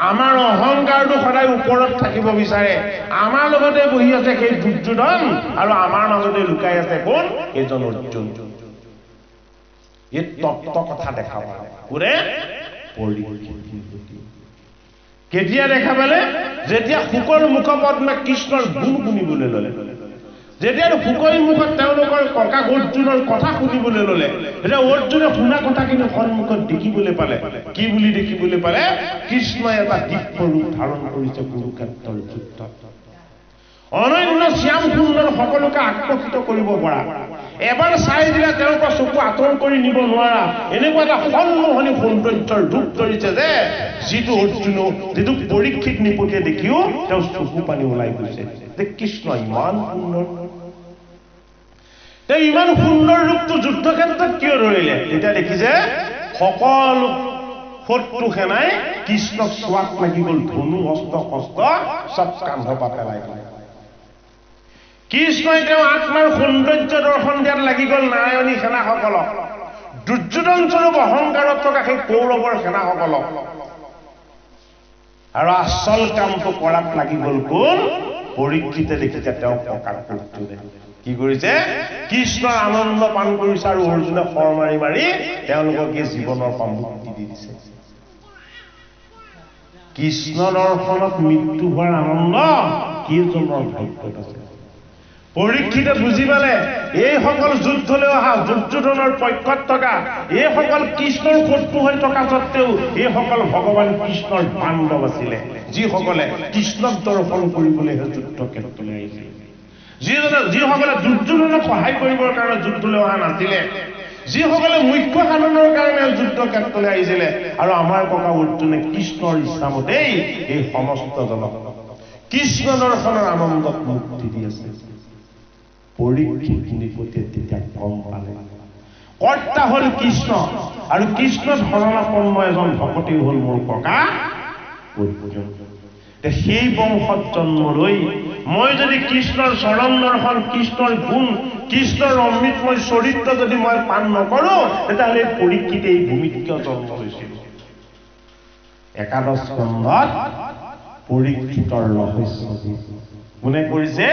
Speaker 1: আমাৰ অহংকাৰটো সদায় ওপৰত থাকিব বিচাৰে আমাৰ লগতে বহি আছে সেই দুৰ্যোধন আৰু আমাৰ মাজতে লুকাই আছে কোন এজন অৰ্জুন এই তত্ত্ব কথা দেখা পালে কোনে কেতিয়া দেখা পালে যেতিয়া শুকৰ মুখপদ্মে কৃষ্ণৰ গুণ শুনিবলৈ ললে যেতিয়া শুকৰ মুখত তেওঁলোকৰ ককা অৰ্জুনৰ কথা শুনিবলৈ ললে তেতিয়া অৰ্জুনে শুনা কথাখিনি সন্মুখত দেখিবলৈ পালে কি বুলি দেখিবলৈ পালে কৃষ্ণই এটা দিব্য ৰূপ ধাৰণ কৰিছে কুৰুক্ষেত্ৰৰ যুদ্ধত অনন্য শ্যাম সুন্দৰ সকলোকে আকৰ্ষিত কৰিব পৰা এবাৰ চাই দিলে তেওঁলোকৰ চকু আঁতৰ কৰি নিব নোৱাৰা এনেকুৱা এটা সন্মোহনী সৌন্দৰ্যৰ ৰূপ ধৰিছে যে যিটো অৰ্জুন যিটো পৰীক্ষিত নিপতিয়ে দেখিও তেওঁ চকু পানী ওলাই গৈছে যে কৃষ্ণ ইমান সুন্দৰ তেওঁ ইমান সুন্দৰ ৰূপটো যুদ্ধক্ষেত্ৰত কিয় ধৰিলে তেতিয়া দেখিছে সকলো শত্ৰু সেনাই কৃষ্ণক চোৱাত লাগি গ'ল ধনু অস্ত্ৰ শস্ত্ৰ চব কান্ধৰ পৰা পেলাই দিলে কৃষ্ণই তেওঁ আত্মাৰ সৌন্দৰ্য দৰ্শন দিয়াত লাগি গ'ল নাৰায়ণী সেনাসকলক দুৰ্যোধন স্বৰূপ অহংকাৰত থকা সেই কৌৰৱৰ সেনাসকলক আৰু আচল কামটো কৰাত লাগি গ'ল কোন পৰীক্ষিতে দেখিছে তেওঁ ককাৰ পুত্ৰৰে কি কৰিছে কৃষ্ণৰ আনন্দ পান কৰিছে আৰু অৰ্জুনে শৰ মাৰি মাৰি তেওঁলোকক এই জীৱনৰ পৰা মুক্তি দি দিছে কৃষ্ণ দৰ্শনত মৃত্যু হোৱাৰ আনন্দ কেইজনৰ ভাগ্যত আছে পৰীক্ষিতে বুজি পালে এইসকল যুদ্ধলৈ অহা দুৰ্যোধনৰ পক্ষত থকা এইসকল কৃষ্ণৰ শত্ৰু হৈ থকা স্বত্তেও এইসকল ভগৱান কৃষ্ণৰ বান্ধৱ আছিলে যিসকলে কৃষ্ণক দৰ্শন কৰিবলৈহে যুদ্ধক্ষেত্ৰলৈ আহিছিল যিসকলে দুৰ্যোধনক সহায় কৰিবৰ কাৰণে যুদ্ধলৈ অহা নাছিলে যিসকলে মুখ্য সাধনৰ কাৰণে যুদ্ধক্ষেত্ৰলৈ আহিছিলে আৰু আমাৰ ককা অৰ্জুনে কৃষ্ণৰ ইচ্ছামতেই এই সমস্ত জনক কৃষ্ণ দৰ্শনৰ আনন্দত মুক্তি দি আছে পৰীক্ষিত নিপতিয়ে তেতিয়া গম পালে কৰ্তা হল কৃষ্ণ আৰু কৃষ্ণ ধৰণাপন্ন এজন ভকতেই হল মোৰ ককা অৰ্জুন সেই বংশত জন্ম লৈ মই যদি কৃষ্ণৰ চৰণ দৰ্শন কৃষ্ণৰ গুণ কৃষ্ণৰ অমৃতময় চৰিত্ৰ যদি মই পান নকৰো তেতিয়াহ'লে পৰীক্ষিতে এই ভূমিত কিয় জন্ম হৈছিল একাদশ স্কন্ধত পৰীক্ষিতৰ ৰহস্য কোনে কৰিছে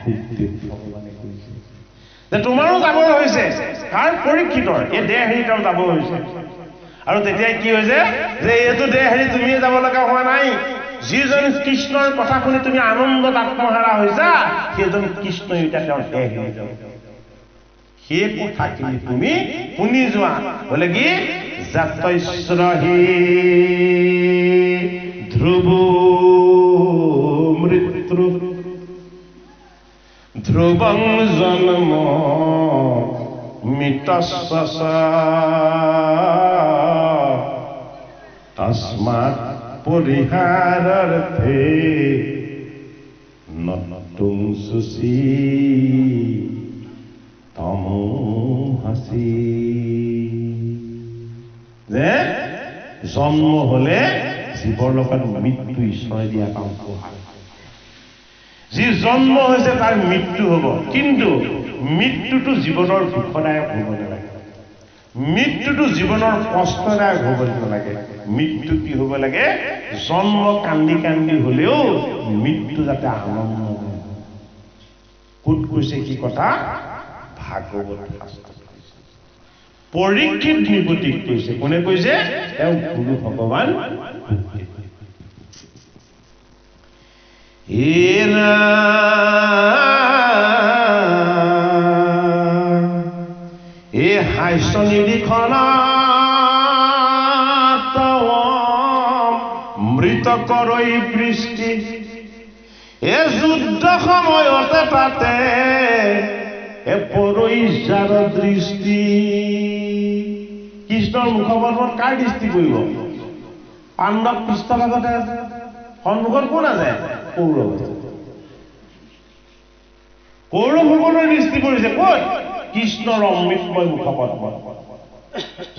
Speaker 1: ভগৱানে কৰিছে যে তোমাৰো যাবৰ হৈছে কাৰ পৰীক্ষিতৰ এই দেহ হেৰি তেওঁ যাব হৈছে আৰু তেতিয়াই কি হৈছে যে এইটো দেহ হেৰি তুমিয়ে যাব লগা হোৱা নাই যিজন কৃষ্ণৰ কথা শুনি তুমি আনন্দত আত্মহাৰা হৈছা সেইজন কৃষ্ণই এতিয়া তেওঁৰ দেহ হেৰি যাব সেই কথাখিনি তুমি শুনি যোৱা বোলে কি জাতস্ৰহি ধ্ৰুৱ মৃত্যু ধ্ৰুৱং জন্ম মৃতস্য তস্মাৎ পৰিহাৰাৰ্থে নতুং সুচি তমোহাসি যে জন্ম হলে জীৱৰ লগত মৃত্যু ঈশ্বৰে দিয়া কাম উপহাৰ যি জন্ম হৈছে তাৰ মৃত্যু হ'ব কিন্তু মৃত্যুটো জীৱনৰ দুখদায়ক হ'ব নালাগে মৃত্যুটো জীৱনৰ কষ্টদায়ক হ'ব নালাগে মৃত্যু কি হ'ব লাগে জন্ম কান্দি কান্দি হ'লেও মৃত্যু যাতে আনন্দ হয় কোট কৈছে কি কথা ভাগৱত শাস্ত্ৰত পৰীক্ষিত নিপতিক কৈছে কোনে কৈছে তেওঁ গুৰু ভগৱান এই হাস্য নিৰীক্ষণাত মৃত কৰৈ বৃষ্টি এ যুদ্ধ সময়তে তাতে এ পৰৈ যাৰ দৃষ্টি কৃষ্ণৰ মুখপৰ্বত কাৰ দৃষ্টি কৰিব পাণ্ডৱ পৃষ্ঠভাগতে আছে সন্মুখত কোন আছে কৌৰৱসকলৰ দৃষ্টি পৰিছে ক'ত কৃষ্ণৰ অমৃতময় মুখপৰ্বত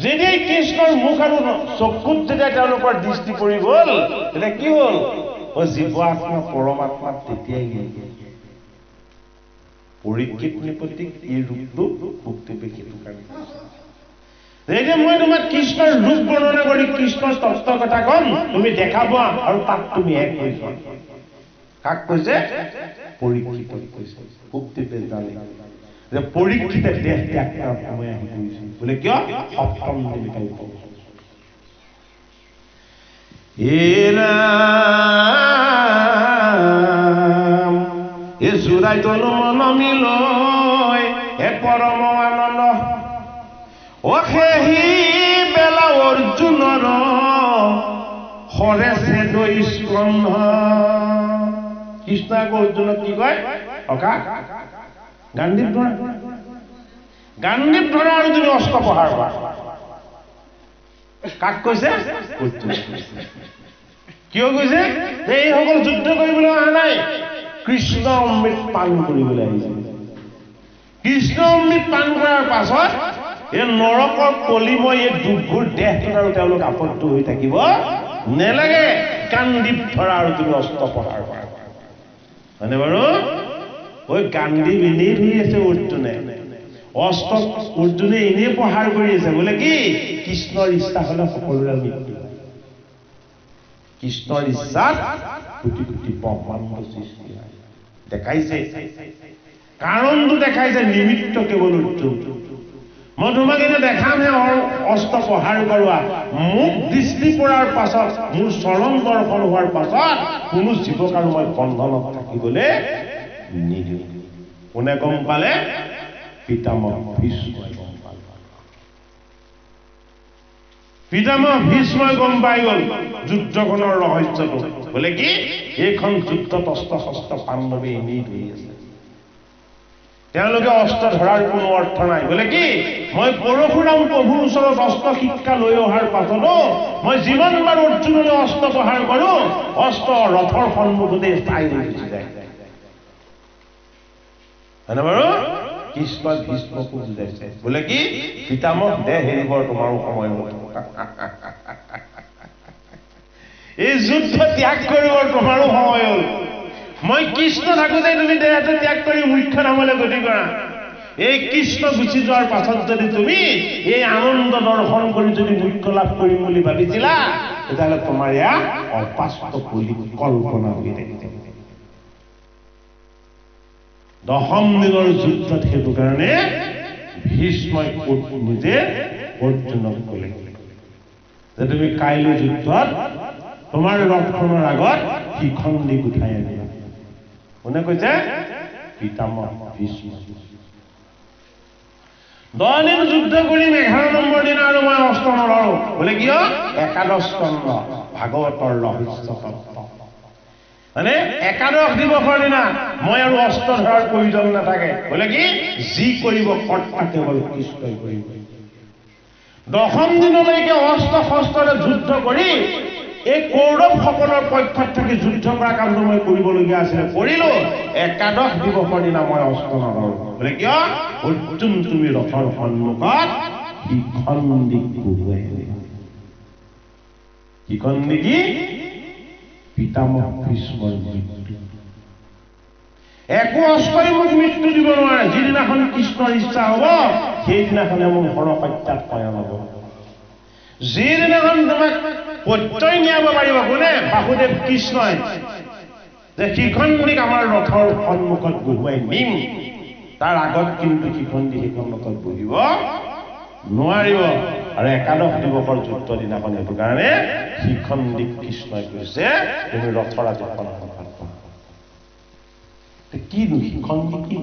Speaker 1: যেতিয়াই কৃষ্ণৰ মুখ আৰু চকুত যেতিয়া তেওঁলোকৰ দৃষ্টি পৰি গ'ল তেতিয়া কি হ'ল জীৱ আত্মা পৰমাত্মা তেতিয়াই পৰীক্ষিত নিপতিক এই ৰূপটো মুক্তি সেইটো কাৰণে যেতিয়া মই তোমাক কৃষ্ণৰ ৰূপ বৰ্ণনা কৰি কৃষ্ণৰ তত্ত্বৰ কথা কম তুমি দেখা পোৱা আৰু তাক তুমি এক হৈ যোৱা কাক কৈছে পৰীক্ষিতক কৈছে মুক্তিতে জানে যে পৰীক্ষিতে দেহ ত্যাগ কৰাৰ সময় আহি পৰিছে বোলে কিয় সপ্তম দিন কাল্প এ জোৰাই তনু মন মিলয় এ পৰম আনন্দ ও সেহি বেলা অৰ্জুনৰ হৰেছে দৈ স্কন্ধ কৃষ্ণ আকৌ অৰ্জুনক কি কয় অকা গান্ধীপ ধৰা আৰু তুমি অস্ত্ৰ প্ৰহাৰ কৰা কাক কৈছে কিয় কৈছে যে এইসকল যুদ্ধ কৰিবলৈ অহা নাই কৃষ্ণ অমৃত পান কৰিবলৈ আহিছে কৃষ্ণ অমৃত পান কৰাৰ পাছত এই নৰকৰ কলিময় এই দুখবোৰ দেহটোত আৰু তেওঁলোক আবদ্ধ হৈ থাকিব নেলাগে গান্ধীপ ধৰা আৰু তুমি অস্ত্ৰ প্ৰহাৰ কৰা হয়নে বাৰু ঐ গান্ধীপ এনেই ধৰি আছে অৰ্জুনে অস্ত্ৰ অৰ্জুনে এনেই প্ৰহাৰ কৰি আছে বোলে কি কৃষ্ণৰ ইচ্ছা হলে সকলোৰে মৃত্যু কৃষ্ণৰ ইচ্ছাত কোটি কোটি ব্ৰহ্মাণ্ড সৃষ্টি হয় দেখাইছে কাৰণটো দেখাইছে নিমিত্ত কেৱল অৰ্জুন মই তোমাক এতিয়া দেখামহে অস্ত্ৰ প্ৰহাৰ কৰোৱা মোক দৃষ্টি পৰাৰ পাছত মোৰ চৰণ দৰ্শন হোৱাৰ পাছত কোনো জীৱক আৰু মই বন্ধনত থাকিবলৈ নিদিওঁ কোনে গম পালে পিতামহ ভীষ্মই গম পালে পিতামহ ভীষ্মই গম পাই গ'ল যুদ্ধখনৰ ৰহস্যটো বোলে কি এইখন যুদ্ধত অস্ত্ৰ শস্ত্ৰ পাণ্ডৱে এনেই ধৰি আছে তেওঁলোকে অস্ত্ৰ ধৰাৰ কোনো অৰ্থ নাই বোলে কি মই পৰশুৰাম প্ৰভুৰ ওচৰত অস্ত্ৰ শিক্ষা লৈ অহাৰ পাছতো মই যিমানবাৰ অৰ্জুনলৈ অস্ত্ৰ প্ৰহাৰ কৰোঁ অস্ত্ৰ ৰথৰ সন্মুখতে স্থায়ী হৈ গুচি যায় হয়নে বাৰু কৃষ্ণ ভীষ্মকো বুজাইছে বোলে কি পিতামহ দেহ হেৰিবৰ তোমাৰো সময় হ'ল এই যুদ্ধ ত্যাগ কৰিবৰ তোমাৰো সময় হ'ল মই কৃষ্ণ থাকোঁতে তুমি দেহটো ত্যাগ কৰি মুখ্য নামলৈ গতি কৰা এই কৃষ্ণ গুচি যোৱাৰ পাছত যদি তুমি এই আনন্দ দৰ্শন কৰি যদি মুখ্য লাভ কৰিম বুলি ভাবিছিলা তেতিয়াহ'লে তোমাৰ এয়া অবাস্তৱ কল্পনা হৈ থাকিব দশম দিনৰ যুদ্ধত সেইটো কাৰণে ভীষ্মই নিজে অৰ্জুনক ক'লে যে তুমি কাইলৈ যুদ্ধত তোমাৰ ৰথখনৰ আগত শিখণ্ডি উঠাই আনিবা কোনে কৈছে পিতামহ ভীষ্ম 10 দিন যুদ্ধ কৰিম 11 নম্বৰ দিন আৰু মই অস্ত্ৰ নলওঁ বোলে কিয় একাদশ স্কন্ধ ভাগৱতৰ ৰহস্য তত্ত্ব মানে একাদশ দিৱসৰ দিনা মই আৰু অস্ত্ৰ ধৰাৰ প্ৰয়োজন নাথাকে বোলে কি যি কৰিব কৰ্তা কেৱল কৃষ্ণই কৰিব দশম দিনলৈকে অস্ত্ৰ শস্ত্ৰৰে যুদ্ধ কৰি এই কৌৰৱসকলৰ পক্ষত থাকি যুদ্ধ কৰা কামটো মই কৰিবলগীয়া আছিলে কৰিলোঁ একাদশ দিৱসৰ দিনা মই অস্ত্ৰ নলওঁ বোলে কিয় অৰ্জুন তুমি ৰথৰ সন্মুখত শিখণ্ডি বহুৱাই শিখণ্ডি কি পিতামহ ভীষ্মৰ মৃত্যু একো অস্ত্ৰই মোক মৃত্যু দিব নোৱাৰে যিদিনাখন কৃষ্ণৰ ইচ্ছা হ'ব সেইদিনাখনে মোক হৰসত্যাত পয়ান হ'ব যিদিনাখন তোমাক প্ৰত্যয় নিয়াব পাৰিব কোনে বাসুদেৱ কৃষ্ণই যে শিখণ্ডীক আমাৰ ৰথৰ সন্মুখত বহুৱাই নিম তাৰ আগত কিন্তু শিখণ্ডী সেইখন ৰথত বহিব নোৱাৰিব আৰু একাদশ দিৱসৰ যুদ্ধ দিনাখন সেইটো কাৰণে শিখণ্ডীক কৃষ্ণই কৈছে তুমি ৰথৰ আজি সন্মুখত কিনো শিখণ্ডী কি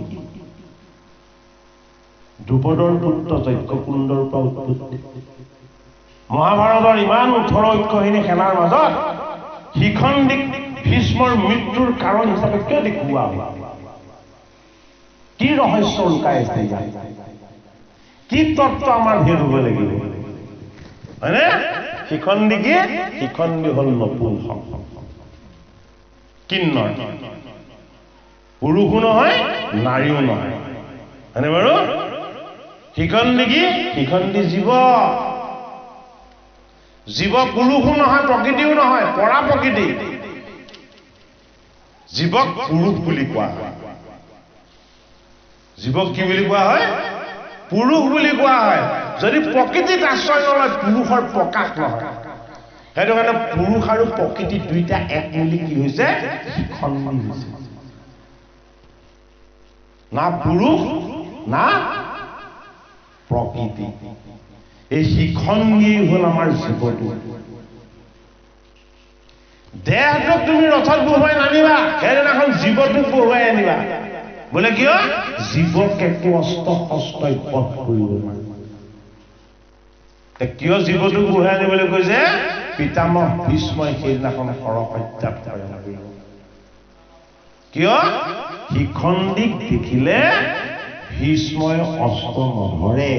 Speaker 1: দ্ৰুপদৰ পুত্ৰ যজ্ঞকুণ্ডৰ পৰা উৎপত্তি মহাভাৰতৰ ইমান 18 ঐক্যহীনী সেনাৰ মাজত শিখণ্ডীক ভীষ্মৰ মৃত্যুৰ কাৰণ হিচাপে কিয় দেখুওৱা হ'ল কি ৰহস্য লুকাই আছে কি তত্ত্ব আমাৰ ভেদ হ'ব লাগিব হয়নে শিখণ্ডী কি শিখণ্ডী হ'ল নপুংসক কিন্নৰ পুৰুষো নহয় নাৰীও নহয় হয়নে বাৰু শিখণ্ডী কি শিখণ্ডী জীৱ জীৱ পুৰুষো নহয় প্ৰকৃতিও নহয় পৰা প্ৰকৃতি জীৱক পুৰুষ বুলি কোৱা হয় জীৱক কি বুলি কোৱা হয় পুৰুষ বুলি কোৱা হয় যদি প্ৰকৃতিত আশ্ৰয় নলয় পুৰুষৰ প্ৰকাশ নহয় সেইটো কাৰণে পুৰুষ আৰু প্ৰকৃতি দুইটা এক মিলি কি হৈছে শিখণ্ডী হৈছে না পুৰুষ না প্ৰকৃতি এই শিখণ্ডী হ'ল আমাৰ জীৱটো দেহটোক তুমি ৰথত বহুৱাই নানিবা সেইদিনাখন জীৱটোক বহুৱাই আনিবা বোলে কিয় জীৱক একো অস্ত্ৰ শস্ত্ৰই বধ কৰিব নোৱাৰে কিয় জীৱটোক বহুৱাই আনিবলৈ কৈছে পিতামহ ভীষ্মই সেইদিনাখন হৰসত্যাত পয়ান কৰিব কিয় শিখণ্ডীক দেখিলে ভীষ্মই অস্ত্ৰ নধৰে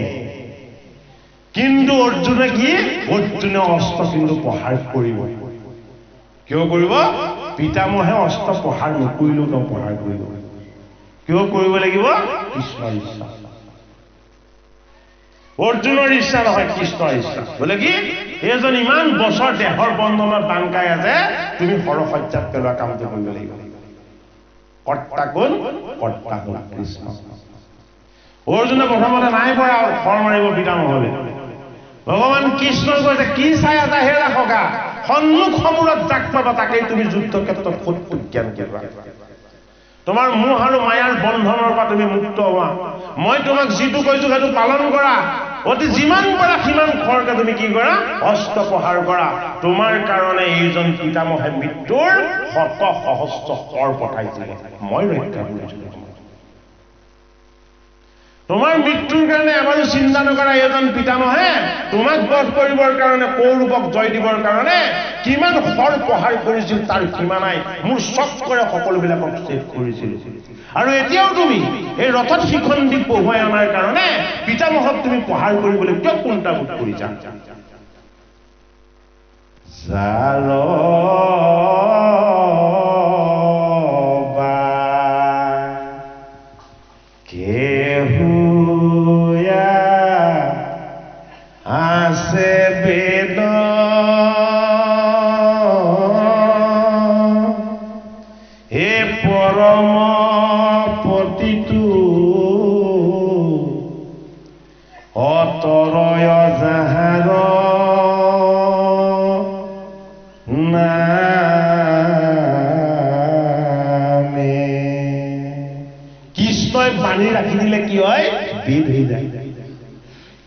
Speaker 1: কিন্তু অৰ্জুনে কি অৰ্জুনে অস্ত্ৰ কিন্তু প্ৰহাৰ কৰিব কিয় কৰিব পিতামহে অস্ত্ৰ প্ৰহাৰ নকৰিলেও তেওঁ প্ৰহাৰ কৰিব কিয় কৰিব লাগিব কৃষ্ণৰ ইচ্ছা অৰ্জুনৰ ইচ্ছা নহয় কৃষ্ণৰ ইচ্ছা বোলে কি এইজন ইমান বছৰ দেহৰ বন্ধনত বান্ধাই আছে তুমি হৰসত্যাত পেলোৱা কামটো কৰিব লাগিব কৰ্তা কোন কৰ্তা হ'ল কৃষ্ণ অৰ্জুনে প্ৰথমতে নাই পৰা খৰ মাৰিব পিতামহলৈ ভগৱান কৃষ্ণই কৈছে কি চাই আছা হে ৰাখকা সন্মুখ সমূৰত যাক পাবা তাকেই তুমি যুদ্ধ ক্ষেত্ৰত শত্ৰু জ্ঞান কৰিবা তোমাৰ মোহ আৰু মায়াৰ বন্ধনৰ পৰা তুমি মুক্ত হোৱা মই তোমাক যিটো কৈছো সেইটো পালন কৰা অতি যিমান পাৰা সিমান খৰকে তুমি কি কৰা অস্ত্ৰ প্ৰহাৰ কৰা তোমাৰ কাৰণে এইজন পিতামহে মৃত্যুৰ শত সহস্ৰ শৰ পঠাইছিলে মই ৰক্ষা কৰিছো তোমাৰ মৃত্যুৰ কাৰণে এবাৰো চিন্তা নকৰা এজন পিতামহে তোমাক বধ কৰিবৰ কাৰণে কৌৰৱক জয় দিবৰ কাৰণে কিমান শৰ প্ৰহাৰ কৰিছিল তাৰ সীমা নাই মোৰ চক্ৰে সকলোবিলাকক শেষ কৰিছিল আৰু এতিয়াও তুমি এই ৰথত শিখণ্ডীক বহুৱাই অনাৰ কাৰণে পিতামহক তুমি প্ৰহাৰ কৰিবলৈ কিয় কুণ্ঠাবোধ কৰিছা ৰাখি দিলে কি হয় বেদ হৈ যায়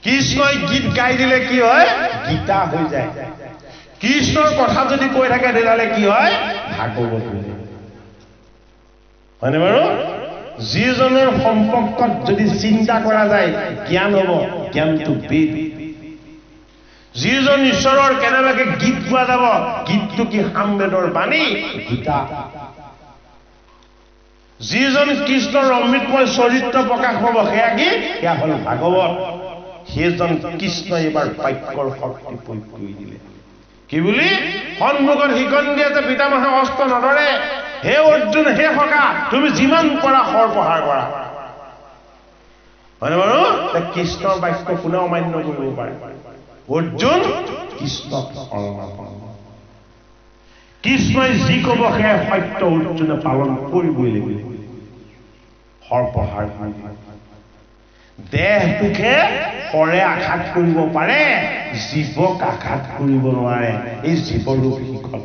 Speaker 1: কৃষ্ণই গীত গাই দিলে কি হয় গীতা হৈ যায় কৃষ্ণৰ কথা যদি কৈ থাকে তেতিয়াহ'লে কি হয় ভাগৱত হৈ যায় হয়নে বাৰু যিজনৰ সম্পৰ্কত যদি চিন্তা কৰা যায় জ্ঞান হ'ব জ্ঞানটো বেদ যিজন ঈশ্বৰৰ কেনেবাকে গীত গোৱা যাব গীতটো কি সামবেদৰ বাণী গীতা যিজন কৃষ্ণৰ অমৃতময় চৰিত্ৰ প্ৰকাশ পাব সেয়া কি সেয়া হ'ল ভাগৱত সেইজন কৃষ্ণই এবাৰ বাক্যৰ শক্তি প্ৰয়োগ কৰি দিলে কি বুলি সন্মুখত শিখণ্ডীয়ে যে পিতামহে অস্ত্ৰ নধৰে হে অৰ্জুন হে সখা তুমি যিমান পৰা শৰ প্ৰহাৰ কৰা হয়নে বাৰু কৃষ্ণৰ বাক্য কোনে অমান্য কৰিব পাৰে অৰ্জুন কৃষ্ণক শৰণ কৃষ্ণই যি ক'ব সেয়া সত্য অৰ্জুনে পালন কৰিবই লাগিব সৰ্পহাৰ কৰি দেহটোকে সৰে আঘাত কৰিব পাৰে, জীৱক আঘাত কৰিব নোৱাৰে। এই জীৱৰূপ শিখন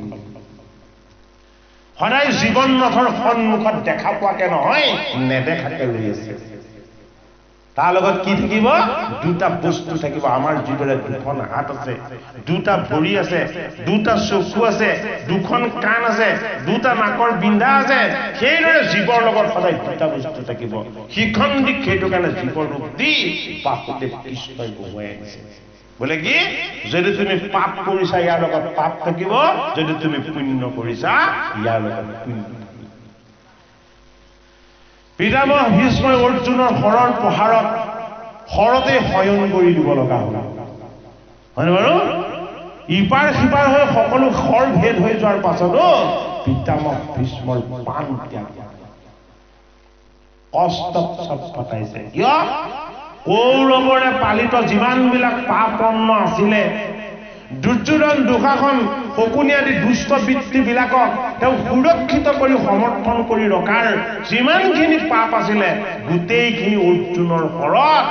Speaker 1: সদায় জীৱন ৰথৰ সন্মুখত দেখা পোৱাকে নহয়, নেদেখাকে ৰৈ আছে। তাৰ লগত কি থাকিব? দুটা বস্তু থাকিব। আমাৰ যিদৰে দুখন হাত আছে, দুটা ভৰি আছে, দুটা চকু আছে, দুখন কাণ আছে, দুটা নাকৰ বিন্ধা আছে, সেইদৰে জীৱৰ লগত সদায় দুটা বস্তু থাকিব। সিখন দিশ, সেইটো কাৰণে জীৱৰ ৰূপ দি বাসুদেৱ কৃষ্ণই বহুৱাই আনিছে। বোলে কি? যদি তুমি পাপ কৰিছা, ইয়াৰ লগত পাপ থাকিব, যদি তুমি পুণ্য কৰিছা, ইয়াৰ লগত পুণ্য। পিতামহ ভীষ্মই অৰ্জুনৰ শৰৰ প্ৰহাৰত শৰতে শয়ন কৰি দিব লগা হ'ল, হয়নে বাৰু? ইপাৰ সিপাৰ হৈ সকলো শৰ ভেদ হৈ যোৱাৰ পাছতো পিতামহ ভীষ্মৰ প্ৰাণ ত্যাগ, কষ্টত ছটফটাইছে। কিয়? কৌৰৱৰে পালিত যিমানবিলাক পাপন্ন আছিলে, দুৰ্যোধন, দুঃশাসন, শকুনি আদি দুষ্ট বৃত্তিবিলাকক তেওঁ সুৰক্ষিত কৰি সমৰ্থন কৰি ৰখাৰ যিমানখিনি পাপ আছিলে, গোটেইখিনি অৰ্জুনৰ শৰত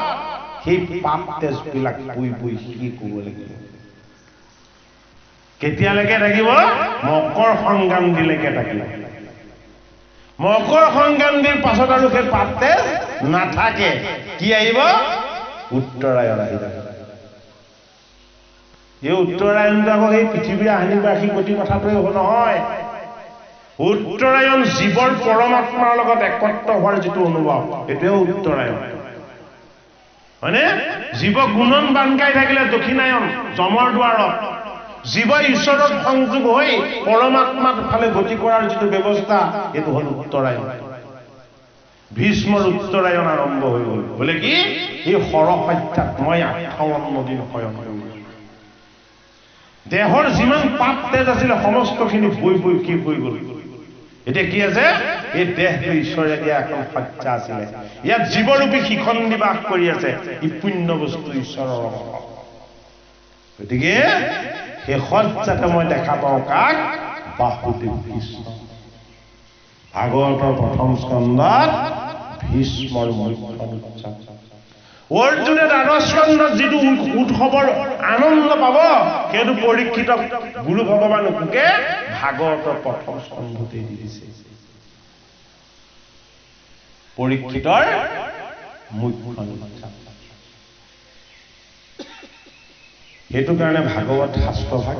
Speaker 1: সেই পাপ তেজবিলাক বৈ বৈ শেষ হ'ব লাগিব। কেতিয়ালৈকে থাকিব? মকৰ সংক্ৰান্তিলৈকে থাকিব। মকৰ সংক্ৰান্তিৰ পাছত আৰু সেই পাপ তেজ নাথাকে। কি আহিব? উত্তৰায়ণ আহিব। এই উত্তৰায়ণটো আকৌ সেই পৃথিৱীৰ হানিবাসী গতি কথাটোৱে হ'ব নহয়। উত্তৰায়ণ জীৱৰ পৰমাত্মাৰ লগত একত্ৰ হোৱাৰ যিটো অনুভৱ, এইটোৱে উত্তৰায়ণ, হয়নে? জীৱ গুণন বানকাই থাকিলে দক্ষিণায়ন, যমৰ দ্বাৰত। জীৱ ঈশ্বৰৰ সংযোগ হৈ পৰমাত্মাৰ ফালে গতি কৰাৰ যিটো ব্যৱস্থা, এইটো হ'ল উত্তৰায়ণ। ভীষ্মৰ উত্তৰায়ণ আৰম্ভ হৈ গ'ল। বোলে কি? এই সৰসত্যাত মই 58 দিন শয়ন কৰিলোঁ। দেহৰ যিমান পাপ তেজ আছিলে সমস্তখিনি বৈ বৈ শেষ হৈ গ'ল। এতিয়া কি আছে? এই দেহটো ঈশ্বৰে দিয়া এখন সত্য আছিলে, ইয়াত জীৱৰূপী শিখন নিবাস কৰি আছে। ই পুণ্য বস্তু, ঈশ্বৰৰ অংশ। গতিকে শেষত যাতে মই দেখা পাওঁ কাক? বাসুদেৱ কৃষ্ণ। ভাগৱতৰ প্ৰথম স্কন্ধত ভীষ্মৰ মুখ্য উৎসৱ। অৰ্জুনে দ্বাদশ স্কন্ধত যিটো উৎসৱৰ আনন্দ পাব, সেইটো পৰীক্ষিতক গুৰু ভগৱান কোকে ভাগৱতৰ প্ৰথম স্কন্ধতে দি দিছে। পৰীক্ষিতৰ মুখ্য উৎসৱ। সেইটো কাৰণে ভাগৱত শাস্ত্ৰভাগ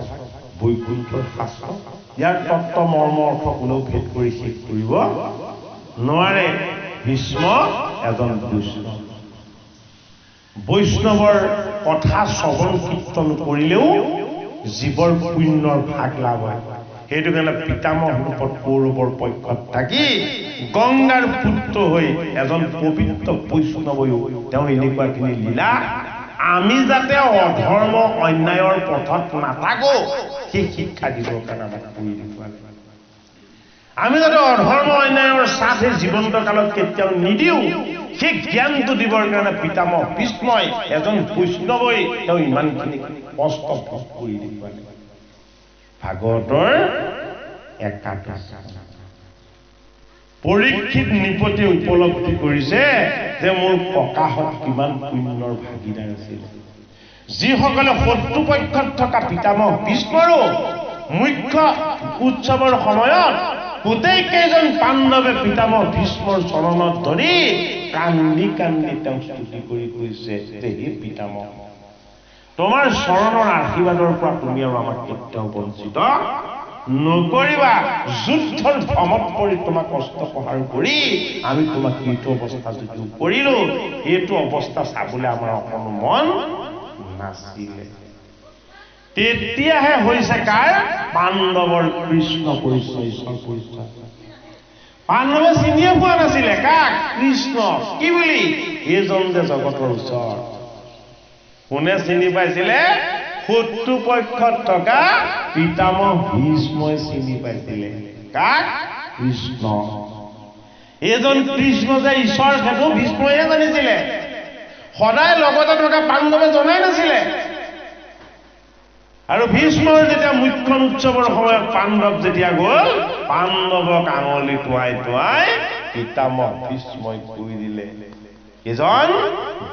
Speaker 1: বৈকুণ্ঠৰ শাস্ত্ৰ। ইয়াৰ তত্ত্ব মৰ্ম অৰ্থ কোনেও ভেদ কৰি শেষ কৰিব নোৱাৰে। ভীষ্ম এজন বৈষ্ণৱ। বৈষ্ণৱৰ কথা শ্ৰৱণ কীৰ্তন কৰিলেও জীৱৰ পুণ্যৰ ভাগ লাভ হয়। সেইটো কাৰণে পিতামহ ৰূপত কৌৰৱৰ পক্ষত থাকি গংগাৰ পুত্ৰ হৈ এজন পবিত্ৰ বৈষ্ণৱয়ো তেওঁ এনেকুৱাখিনি লীলা আমি যাতে অধৰ্ম অন্যায়ৰ পথত নাথাকো, সেই শিক্ষা দিবৰ কাৰণে আমাক কৰি দেখুৱালে। আমি যাতে অধৰ্ম অন্যায়ৰ সাথ এই জীৱন্ত কালত কেতিয়াও নিদিওঁ, সেই জ্ঞানটো দিবৰ কাৰণে পিতামহ ভীষ্মই এজন বৈষ্ণৱই তেওঁ ইমানখিনি কষ্ট ভোগ কৰি দেখুৱালে। ভাগৱতৰ একাদশ পৰীক্ষিত নিপতে উপলব্ধি কৰিছে যে মোৰ ককাহঁত কিমান পুণ্যৰ ভাগিদাৰ আছিল। যিসকলে শত্ৰুপক্ষত থকা পিতামহ ভীষ্মৰো মুখ্য উৎসৱৰ সময়ত গোটেই কেইজন পাণ্ডৱে পিতামহ ভীষ্মৰ চৰণত ধৰি কান্দি কান্দি তেওঁ স্তুতি কৰি কৈছে যে হে পিতামহ, তোমাৰ চৰণৰ আশীৰ্বাদৰ পৰা তুমি আৰু আমাক কেতিয়াও বঞ্চিত নকৰিবা। যুদ্ধৰ ভ্ৰমত পৰি তোমাক কষ্ট প্ৰহাৰ কৰি আমি তোমাক এইটো অৱস্থা যদিও কৰিলো, এইটো অৱস্থা চাবলৈ আমাৰ অকণো মন নাছিলে। তেতিয়াহে হৈছে কাৰ? পাণ্ডৱৰ কৃষ্ণ পৰিচয়, ঈশ্বৰ পৰিচয়। পাণ্ডৱে চিনিয়ে পোৱা নাছিলে কাক? কৃষ্ণ। কি বুলি? এইজন যে জগতৰ ওচৰ। কোনে চিনি পাইছিলে? শত্ৰুপক্ষত থকা পিতামহ ভীষ্মই চিনি পাইছিলে কাক? কৃষ্ণ। এইজন কৃষ্ণ যে ঈশ্বৰ সেইটো ভীষ্ময়ে জানিছিলে, সদায় লগতে থকা পাণ্ডৱে জনাই নাছিলে। আৰু ভীষ্মৰ যেতিয়া মুখ্য উৎসৱৰ সময়ত পাণ্ডৱ যেতিয়া গ'ল, পাণ্ডৱক আঙুলি টুৱাই টুৱাই পিতামহ ভীষ্মই কৈ দিলে এজন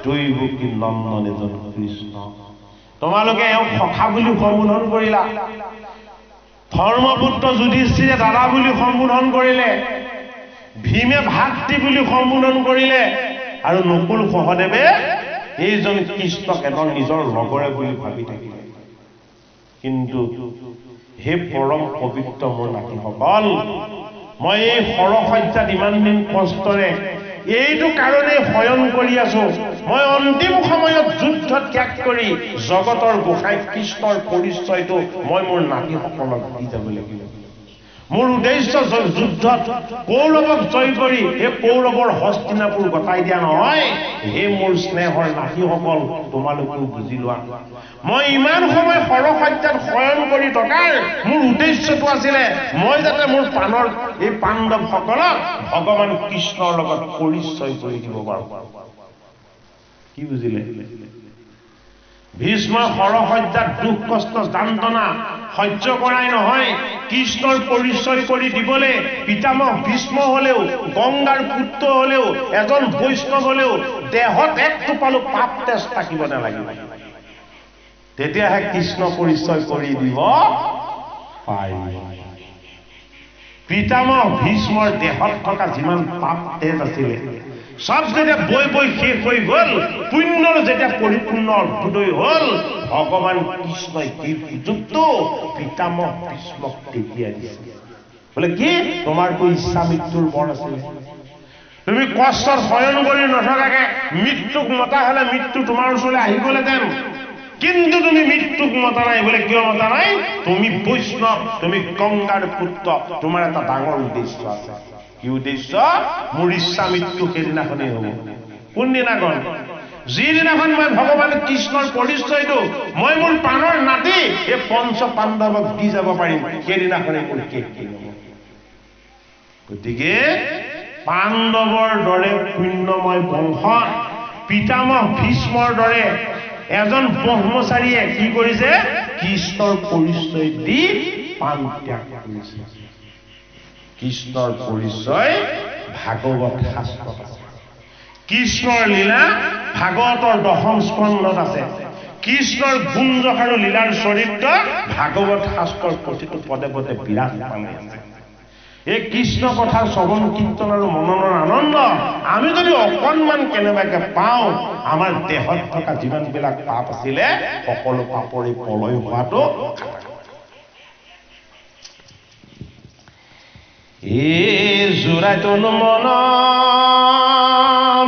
Speaker 1: দৈৱকী নন্দন এজন কৃষ্ণ তোমালোকে এওঁক সখা বুলি সম্বোধন কৰিলা ধৰ্মপুত্ৰ যুধিষ্ঠিৰে দাদা বুলি সম্বোধন কৰিলে ভীমে ভাতৃ বুলি সম্বোধন কৰিলে আৰু নকুল সহদেৱে এইজন কৃষ্ণক এজন নিজৰ লগৰে বুলি ভাবি থাকিলে কিন্তু হে পৰম পবিত্ৰ মোৰ নাতিসকল মই এই সৰসজ্জাত ইমান দিন কষ্টৰে এইটো কাৰণে শয়ন কৰি আছো মই অন্তিম সময়ত যুদ্ধ ত্যাগ কৰি জগতৰ গোসাঁই কৃষ্ণৰ পৰিচয়টো মই মোৰ নাতিসকলক দি যাব লাগিব মোৰ উদ্দেশ্য যুদ্ধত কৌৰৱক জয় কৰি এই কৌৰৱৰ হস্তিনাপুৰ গতাই দিয়া নহয় হে মোৰ স্নেহৰ নাতিসকল তোমালোকেও বুজি লোৱা মই ইমান সময় সৰসজ্জাত শয়ন কৰি থকাৰ মোৰ উদ্দেশ্যটো আছিলে মই যাতে মোৰ প্ৰাণৰ এই পাণ্ডৱসকলক ভগৱান কৃষ্ণৰ লগত পৰিচয় কৰি দিব পাৰোঁ কি বুজিলে ভীষ্মৰ সৰসজ্জাত দুখ কষ্ট যন্ত্ৰণা সহ্য কৰাই নহয় কৃষ্ণৰ পৰিচয় কৰি দিবলৈ পিতামহ ভীষ্ম হলেও গংগাৰ পুত্ৰ হলেও এজন বৈষ্ণৱ হলেও দেহত এক টোপালো পাপ তেজ থাকিব নালাগিব তেতিয়াহে কৃষ্ণ পৰিচয় কৰি দিব পাৰিব পিতামহ ভীষ্মৰ দেহত থকা যিমান পাপ তেজ আছিলে সব যেতিয়া বৈ বৈ শেষ হৈ গল পুণ্যৰ যেতিয়া পৰিপূৰ্ণ অভ্যুদয় হল ভগৱান কৃষ্ণই কি সুযোগটো পিতামহ ভীষ্মক তেতিয়া দিছে বোলে কি তোমাৰতো ইচ্ছা মৃত্যুৰ বৰ আছিলে তুমি কষ্টৰ শয়ন কৰি নথকাকে মৃত্যুক মতা হলে মৃত্যু তোমাৰ ওচৰলৈ আহি গলেহেঁতেন কিন্তু তুমি মৃত্যুক মতা নাই বোলে কিয় মতা নাই তুমি বৈষ্ণৱ তুমি গংগাৰ পুত্ৰ তোমাৰ এটা ডাঙৰ উদ্দেশ্য আছে কি উদ্দেশ্য মোৰ ইচ্ছা মৃত্যু সেইদিনাখনেই হ'ব কোনদিনাখন যিদিনাখন মই ভগৱান কৃষ্ণৰ পৰিচয়টো মই মোৰ প্ৰাণৰ নাতি এই পঞ্চ পাণ্ডৱক দি যাব পাৰিম সেইদিনাখনেই মোৰ শেষ হ'ব গতিকে পাণ্ডৱৰ দৰে পুণ্যময় বংশত পিতামহ ভীষ্মৰ দৰে এজন ব্ৰহ্মচাৰীয়ে কি কৰিছে কৃষ্ণৰ পৰিচয় দি প্ৰাণ ত্যাগ কৰিছে কৃষ্ণৰ পৰিচয় ভাগৱত শাস্ত্ৰত আছে কৃষ্ণৰ লীলা ভাগৱতৰ দশম স্কন্ধত আছে কৃষ্ণৰ গুঞ্জক আৰু লীলাৰ চৰিত্ৰ ভাগৱত শাস্ত্ৰৰ প্ৰতিটো পদে পদে বিৰাজমান আছে এই কৃষ্ণ কথাৰ শ্ৰৱণ কীৰ্তন আৰু মননৰ আনন্দ আমি যদি অকণমান কেনেবাকে পাওঁ আমাৰ দেহত থকা যিমানবিলাক পাপ আছিলে সকলো পাপৰে পলয় হোৱাটো জোৰাইতনো মন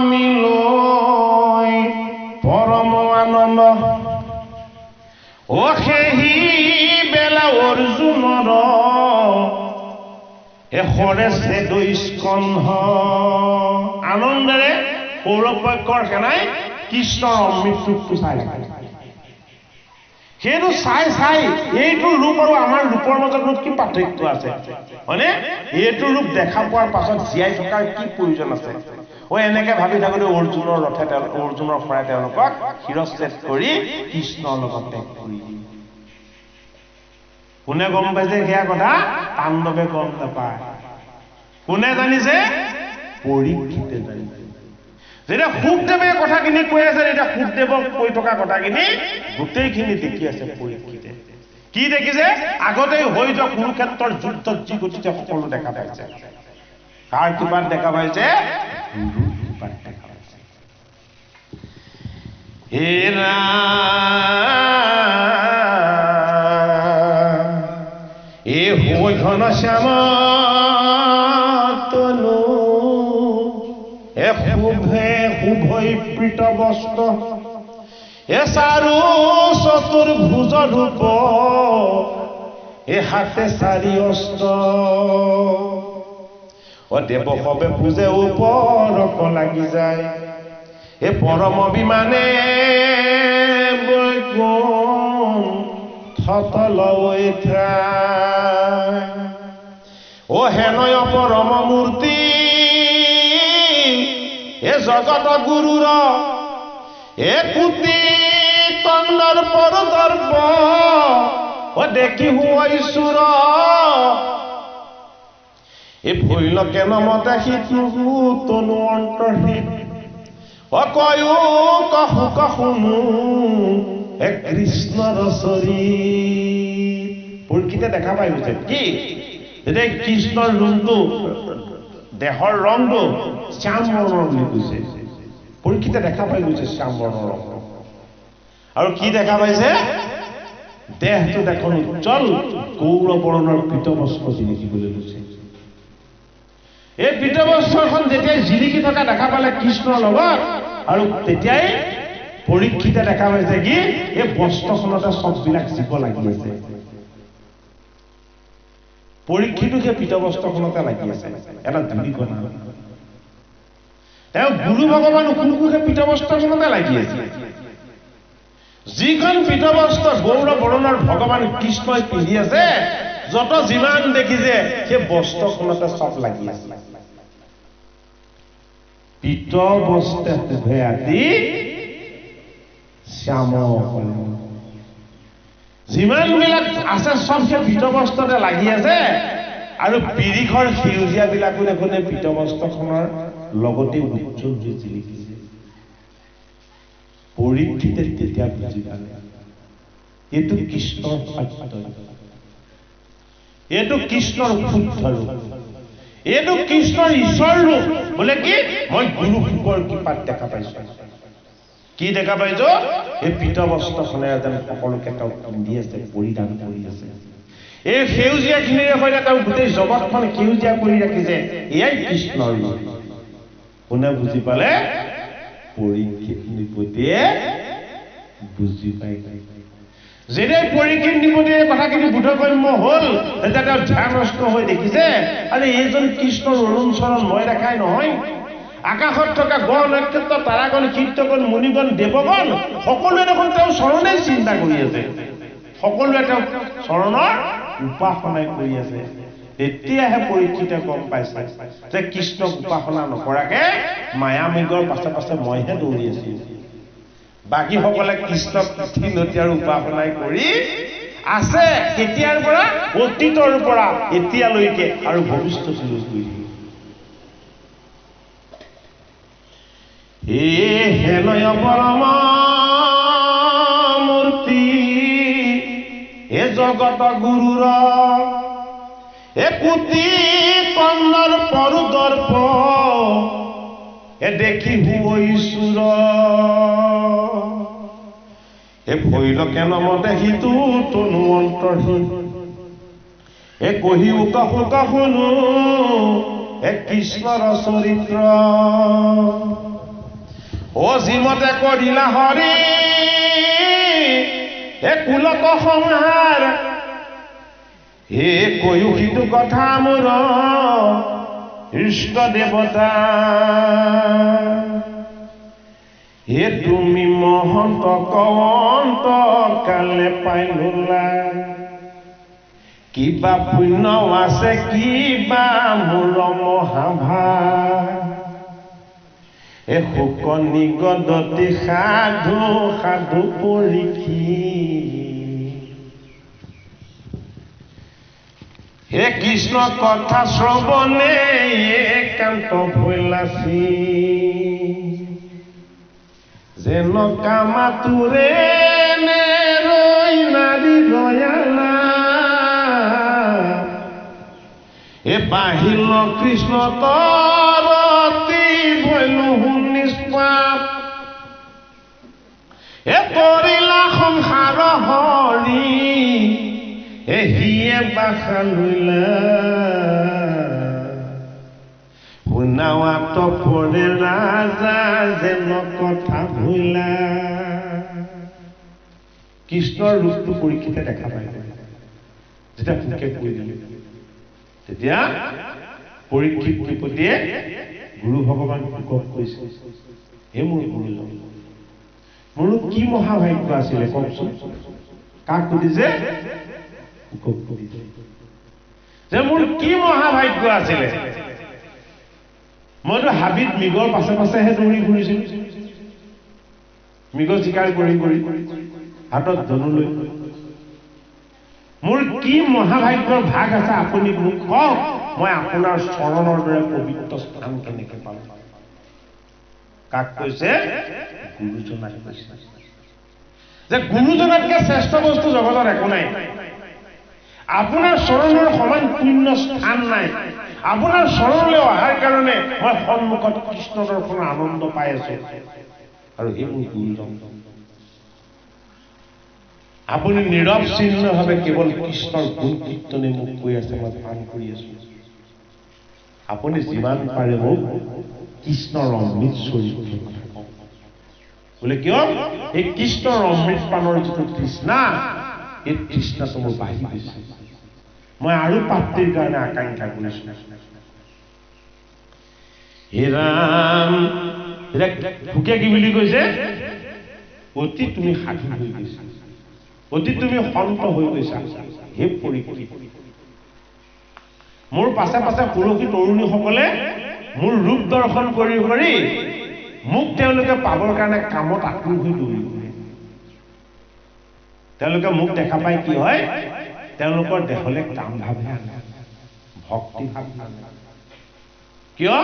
Speaker 1: মিলৈ পৰম আনন্দ অ সেহি বেলা অৰ্জুনৰ এশৰে ছেদৈ স্কন্ধ আনন্দেৰে কৌৰৱ পক্ষৰ সেনাই কৃষ্ণৰ অমৃতৰূপটো চাই লাগে সেইটো চাই চাই এইটো ৰূপ আৰু আমাৰ ৰূপৰ মাজত কি পাৰ্থক্য আছে হয়নে এইটো ৰূপ দেখা পোৱাৰ পাছত জীয়াই থকাৰ কি প্ৰয়োজন আছে এনেকে ভাবি থাকোঁতে অৰ্জুনৰ ৰথে অৰ্জুনৰ শৰাই তেওঁলোকক শিৰচ্ছেদ কৰি কৃষ্ণৰ লগত ত্যাগ কৰি কোনে গম পাইছে সেয়া কথা পাণ্ডৱে গম নাপায় কোনে জানিছে পৰীক্ষিতে জানিছে যেতিয়া শুকদেৱে কথাখিনি কৈ আছে তেতিয়া শুকদেৱক কৈ থকা কথাখিনি গোটেইখিনি দেখি আছে পৰীক্ষিতে কি দেখিছে আগতেই হৈ যোৱা কুৰুক্ষেত্ৰৰ যুদ্ধত যি গতিতে সকলো দেখা পাইছে কাৰ কৃপাত দেখা পাইছে গুৰুৰ কৃপাত দেখা পাইছে এ হৈ ঘন শ্যাম তনু এ শুভে শুভৈ পৃত বস্ত্ৰ এ চাৰু চতুৰ্ভুজ ৰূপ এ হাতে চাৰি অস্ত্ৰ ও দেৱ সবে পূজে ওপৰক লাগি যায় এ পৰম বিমানে থতল ও হেনয় পৰম মূৰ্তি এ জগত গুৰুৰ এ কুটি কন্দৰ পৰ দৰ্প ও দেখি হুৱাইছুৰ এই ভৈলকে নমতে সিটো তনু অন্তৰ্হিত অকয়ো কহু কহুনো এক কৃষ্ণৰ চৰিত পৰীক্ষিতে দেখা পাই গৈছে কি যেতিয়া কৃষ্ণৰ ৰূপটো দেহৰ ৰংটো শ্যাম বৰ্ণৰ বুলি কৈছে পৰীক্ষিতে দেখা পাই গৈছে শ্যাম বৰ্ণৰ ৰং আৰু কি দেখা পাইছে দেহটো দেখোন উজ্জ্বল গৌৰ বৰ্ণৰ পীতবস্ত্ৰ জিলিকিবলৈ লৈছে এই পীতবস্ত্ৰখন যেতিয়া জিলিকি থকা দেখা পালে কৃষ্ণৰ লগত আৰু তেতিয়াই পৰীক্ষিতে দেখা পাইছে কি এই বস্ত্ৰখনতে চববিলাক জীৱ লাগি আছে পৰীক্ষিতো সেই পীতবস্ত্ৰখনতে লাগি আছে এটা ধূলি কণা তেওঁ গুৰু ভগৱান কোনকোহে পীতবস্ত্ৰখনতে লাগি আছে যিখন পীতবস্ত্ৰ গৌৰ বৰ্ণৰ ভগৱান কৃষ্ণই পিন্ধি আছে যত যিমান দেখিছে সেই বস্ত্ৰখনতে চব লাগি আছে পীতবস্ত্ৰে শুভে আদি শ্যাম যিমান বিলাক আছে সব সেই পীতবস্ত্ৰতে লাগি আছে আৰু পিৰিখৰ সেউজীয়া বিলাকো দেখোন পীতবস্ত্ৰখনৰ লগতে উজ্জ্বল হৈ জিলিকিছে পৰীক্ষিতে তেতিয়া বুজি পালে এইটো কৃষ্ণৰ সত্য এইটো কৃষ্ণৰ শুদ্ধ ৰূপ এইটো কৃষ্ণৰ ঈশ্বৰ ৰূপ বোলে কি মই গুৰু শুকৰ কৃপাত দেখা পাইছো কি দেখা পাইছো এই পীতবস্ত্ৰখনে যেন সকলোকে তেওঁ পিন্ধি আছে পৰিধান কৰি আছে এই সেউজীয়াখিনিৰে সৈতে তেওঁ গোটেই জগতখন সেউজীয়া কৰি ৰাখিছে এয়াই কৃষ্ণৰ ৰূপ কোনে বুজি পালে পৰীক্ষিত নিপতিয়ে বুজি পাই যেতিয়া পৰীক্ষিত নিপতিয়ে কথাখিনি বোধগম্য হল তেতিয়া তেওঁ ধ্যানস্থ হৈ দেখিছে আৰু এইজন কৃষ্ণৰ অৰুণ চৰণ মই দেখাই নহয় আকাশত থকা গ্ৰহ নক্ষত্ৰ তাৰাগণ কীৰ্তগণ মুনিগণ দেৱগণ সকলোৱে দেখোন তেওঁ চৰণেই চিন্তা কৰি আছে সকলোৱে তেওঁ চৰণৰ উপাসনাই কৰি আছে তেতিয়াহে পৰীক্ষিতে গম পাইছে যে কৃষ্ণক উপাসনা নকৰাকে মায়ামৃগৰ পাছে পাছে মইহে দৌৰি আছো বাকীসকলে কৃষ্ণক তিথি আৰু উপাসনাই কৰি আছে কেতিয়াৰ পৰা অতীতৰ পৰা এতিয়ালৈকে আৰু ভৱিষ্যতলৈকে হে নয় পৰমা মূৰ্তি হে জগত গুৰুৰ এ কোটি কন্নৰ পৰুদৰ্প এ দেখি হুইছুৰ এ ভৈলকে নমতে সিটো তনু অন্তৰ্হিত এ কহিও কাহু কাহুনো এ কৃষ্ণৰ চৰিত্ৰ ও যিমতে কৰিলা হৰি এ কুলক সংহাৰ হে কয়ো সিটো কথা মোৰ ইষ্ট দেৱতা হে তুমি মহন্ত কৱন্ত কালে পাইলোলা কিবা পুণ্য আছে কিবা মোৰ মহাভা এ শোক নিগদতি সাধু সাধু পৰীক্ষি হে কৃষ্ণ কথা শ্ৰৱণে একান্ত ভৈলাসী যেন কামাতুৰে নে ৰৈ নাৰী ৰয়ালা এ বাহিল কৃষ্ণ তৰতি ভৈলো নিষ্পাপ এ কৰিলা সংসাৰ হৰি এহিয়ে বাসা লইলা শুনাওয়া তপৰে ৰাজা যেন কথা ভুলা কৃষ্ণৰ ৰূপটো পৰীক্ষিতে দেখা পায় যেতিয়া ভোকে কৈ দিলে তেতিয়া পৰীক্ষিত নিপতিয়ে গুৰু ভগৱান ভোকক কৈছে হে মোৰ গুৰুজন মোৰ কি মহাভাগ্য আছিলে কওকচোন কাক সুধিছে যে মোৰ কি মহাভাগ্য আছিলে মইতো হাবিত মৃগৰ পাছে পাছেহে দৌৰি ঘূৰিছিলো মৃগ চিকাৰ কৰি কৰি হাতত ধনু লৈ মোৰ কি মহাভাগ্যৰ ভাগ আছে আপুনি মোক কওক মই আপোনাৰ চৰণৰ দৰে পবিত্ৰ স্থান কেনেকৈ পাম? কাক কৈছে? গুৰুজনাক কৈছে যে গুৰুজনাতকৈ শ্ৰেষ্ঠ বস্তু জগতত একো নাই। আপোনাৰ চৰণৰ সমান পুণ্য স্থান নাই। আপোনাৰ চৰণলৈ অহাৰ কাৰণে মই সন্মুখত কৃষ্ণ দৰ্শনৰ আনন্দ পাই আছো, আৰু এই মোৰ গুৰুজন। আপুনি নিৰৱচ্ছিন্নভাৱে কেৱল কৃষ্ণৰ গুণ কীৰ্তনে মোক কৈ আছে, মই পান কৰি আছো। আপুনি যিমান পাৰে মোক কৃষ্ণৰ অমৃত চৰিত্ৰৰ কথা কওক। বোলে কিয়? এই কৃষ্ণৰ অমৃত পানৰ যিটো তৃষ্ণা, এই তৃষ্ণাটো মোৰ বাঢ়ি গৈছে। মই আৰু প্ৰাপ্তিৰ কাৰণে আকাংক্ষা কৰিছো। হে ৰাম, ভোকে কি বুলি কৈছে? অতি তুমি সাধু হৈ গৈছা, অতি তুমি সন্ত হৈ গৈছা। হে পৰীক্ষিত, মোৰ পাছে পাছে পুৰুষী তৰুণীসকলে মোৰ ৰূপ দৰ্শন কৰি কৰি মোক তেওঁলোকে পাবৰ কাৰণে কামত আকুল হৈ দৌৰি ফুৰে। তেওঁলোকে মোক দেখা পাই কি হয়? তেওঁলোকৰ দেহলৈ কাম ভাৱহে আনে, ভক্তি ভাৱ আনে। কিয়?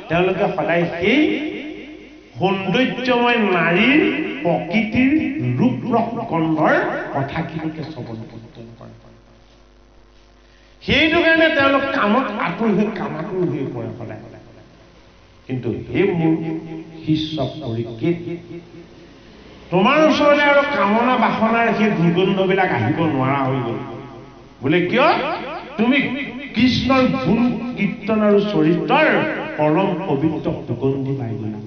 Speaker 1: তেওঁলোকে সদায় সেই সৌন্দৰ্যময় নাৰীৰ প্ৰকৃতিৰ ৰূপ ৰস গন্ধৰ কথাখিনিকে শ্ৰৱণ কীৰ্তন কৰে। সেইটো কাৰণে তেওঁলোক কামত আতুৰ হৈ কামাতুৰ হৈ পৰে সদায়। কিন্তু সেই মোৰ শিষ্য পৰীক্ষিত, তোমাৰ ওচৰলৈ আৰু কামনা বাসনাৰ সেই দুৰ্গন্ধবিলাক আহিব নোৱাৰা হৈ গ'ল। বোলে কিয়? তুমি কৃষ্ণৰ গুণ কীৰ্তন আৰু চৰিত্ৰৰ পৰম পবিত্ৰ সুগন্ধি পাই গ'লা।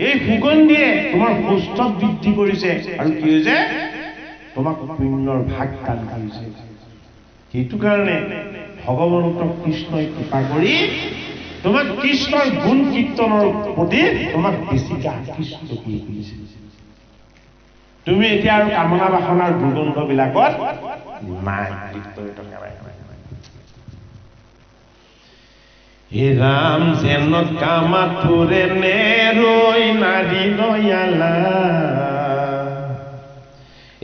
Speaker 1: এই সুগন্ধিয়ে তোমাৰ সৌষ্ঠৱ বৃদ্ধি কৰিছে, আৰু কি হৈছে? তোমাক পুণ্যৰ ভাগ দান কৰিছে। সেইটো কাৰণে ভগৱন্ত কৃষ্ণই কৃপা কৰি তোমাক কৃষ্ণৰ গুণ কীৰ্তনৰ প্ৰতি তোমাক বেছিকৈ আকৃষ্ট কৰি তুলিছে। তুমি এতিয়া আৰু কামনা বাসনাৰ দুৰ্গন্ধবিলাকত নাই। হে ৰাম, যেন কামাতুৰে নেৰৈ নাৰী দয়ালা,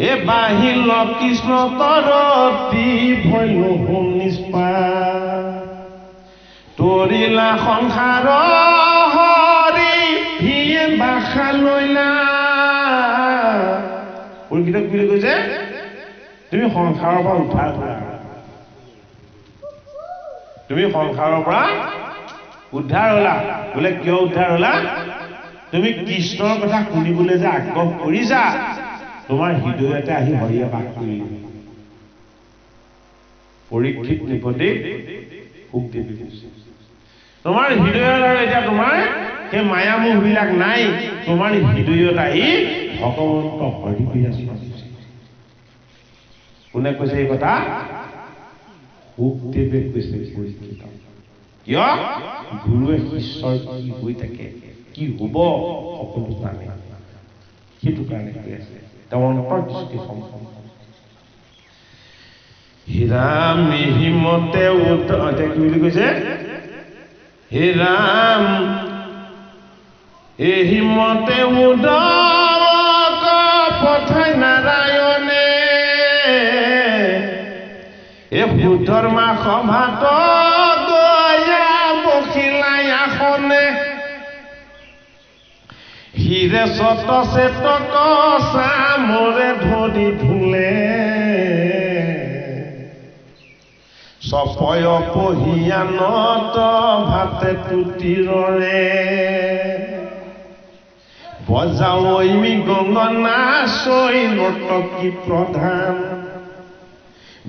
Speaker 1: এ বাহিল কৃষ্ণ তৰতি ভৈল নিষ্পা, তৰিলা সংসাৰ হৰি ভিয়ে বাসা লৈলা। পৰীক্ষিতক বুলি কৈছে, তুমি সংসাৰৰ পৰা উদ্ধাৰ কৰা। তুমি সংসাৰৰ পৰা উদ্ধাৰ হলা। বোলে কিয় উদ্ধাৰ হলা? তুমি কৃষ্ণৰ কথা শুনিবলৈ যে আগ্ৰহ কৰিছা, তোমাৰ হৃদয়তে আহি হৰিয়ে বাস কৰিলে। পৰীক্ষিত নিপতি সুখদেৱী কৈছে, তোমাৰ হৃদয়ত আৰু এতিয়া তোমাৰ সেই মায়ামোহবিলাক নাই। তোমাৰ হৃদয়ত আহি ভগৱন্ত হৰি বিৰাজ কৰিছে। কোনে কৈছে এই কথা? সুখদেৱে কৈছে পৰীক্ষিত। কিয়? গুৰুৱে শিষ্যৰ কি হৈ থাকে, কি হব সকলো জানে, সেইটো কাৰণে কৈ আছে। তেওঁ অন্তৰ্দৃষ্টি সম্পন্ন। হে ৰাম, মিহিমতে এতিয়া কি বুলি কৈছে? হে ৰাম, এহিমতে উদক পঠাই নাৰায়ণে, এ সুধৰ্মা সভাত দয়া বখিলাই আসনে, হিৰে চত চেতক চামৰে ধৰি ধুলে, চপয় পহিয়ানত ভাতে তুতিৰৰে, বজাৱৈমি গংগনা চৈ নৰ্তকী প্ৰধান,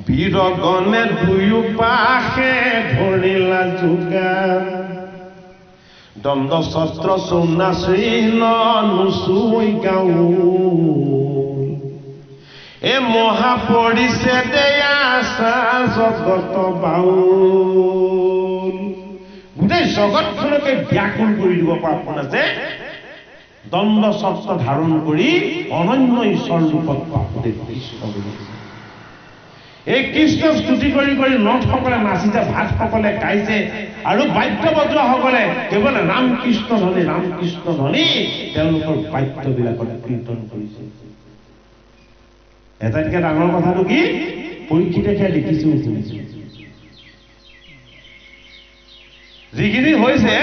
Speaker 1: বীৰগণে দুয়ো পাশে ধৰিলা যোগান, দণ্ড ছত্ৰ চৌনা চিহ্ন নুচুই গাঁও, এ মহা পৰিছে দেয়াচা জগত বাউল। গোটেই জগতখনকে ব্যাকুল কৰি দিব পৰা কোন আছে? দণ্ড ছত্ৰ ধাৰণ কৰি অনন্য ঈশ্বৰ ৰূপত বাসুদেৱ কৃষ্ণ বুলি। এই কৃষ্ণ স্তুতি কৰি কৰি নথসকলে নাচিছে, ভাতসকলে গাইছে, আৰু বাদ্যবজ্ৰসকলে কেৱল ৰাম কৃষ্ণ ধ্বনি ৰাম কৃষ্ণ ধ্বনি তেওঁলোকৰ বাদ্যবিলাকত কীৰ্তন কৰিছে। এটাতকৈ ডাঙৰ কথাটো কি? পৰীক্ষিতে সেয়া দেখিছো শুনিছো। যিখিনি হৈছে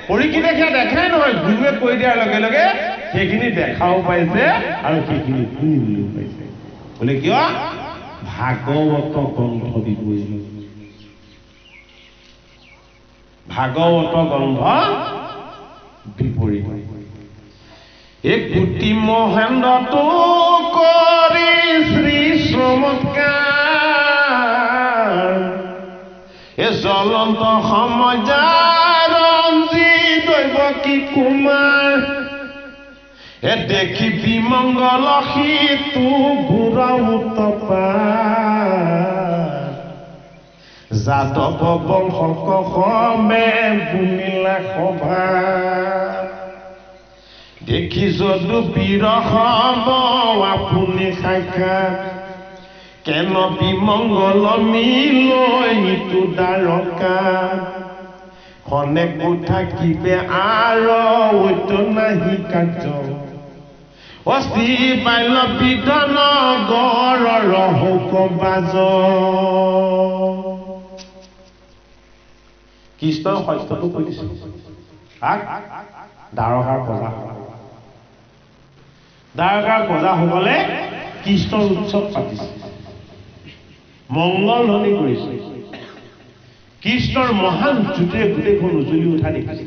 Speaker 1: পৰীক্ষিতে সেয়া দেখাই নহয়, গুৰুৱে কৈ দিয়াৰ লগে লগে সেইখিনি দেখাও পাইছে আৰু সেইখিনি শুনিবলৈও পাইছে। বোলে কিয়? ভাগৱত গ্ৰন্থ বিপৰীত। ভাগৱত গ্ৰন্থ বিপৰীত। এই কুটি মহেন্দ্ৰটো কৰি শ্ৰী চমৎকাৰ, এই জ্বলন্ত সমজাৰ ৰঞ্জিত দৈৱ কি কুমাৰ, এ দেখি বিমংগল সিটো ঘূৰাও তপাৰ, যাদৱ বংশ কমে বুনিলা সভা, দেখি যদু বিৰহ আপুনি সাক্ষাৎ, কেন বিমংগল মিলইটো দ্বাৰকা, খনে থাকিবে আৰু নাহি কাৰ্য, অস্থি বাল্য বিধন গড় ৰহুক বাজ। কৃষ্ণই সত্যটো কৈ দিছে, দ্বাৰকাৰ প্ৰজা হ'ব। দ্বাৰকাৰ প্ৰজা হ'বলে কৃষ্ণৰ উৎসৱ পাতিছে, মংগল ধ্বনি কৰিছে, কৃষ্ণৰ মহান জ্যোতিৰে গোটেইখন উজ্বলি উঠা দেখিছে।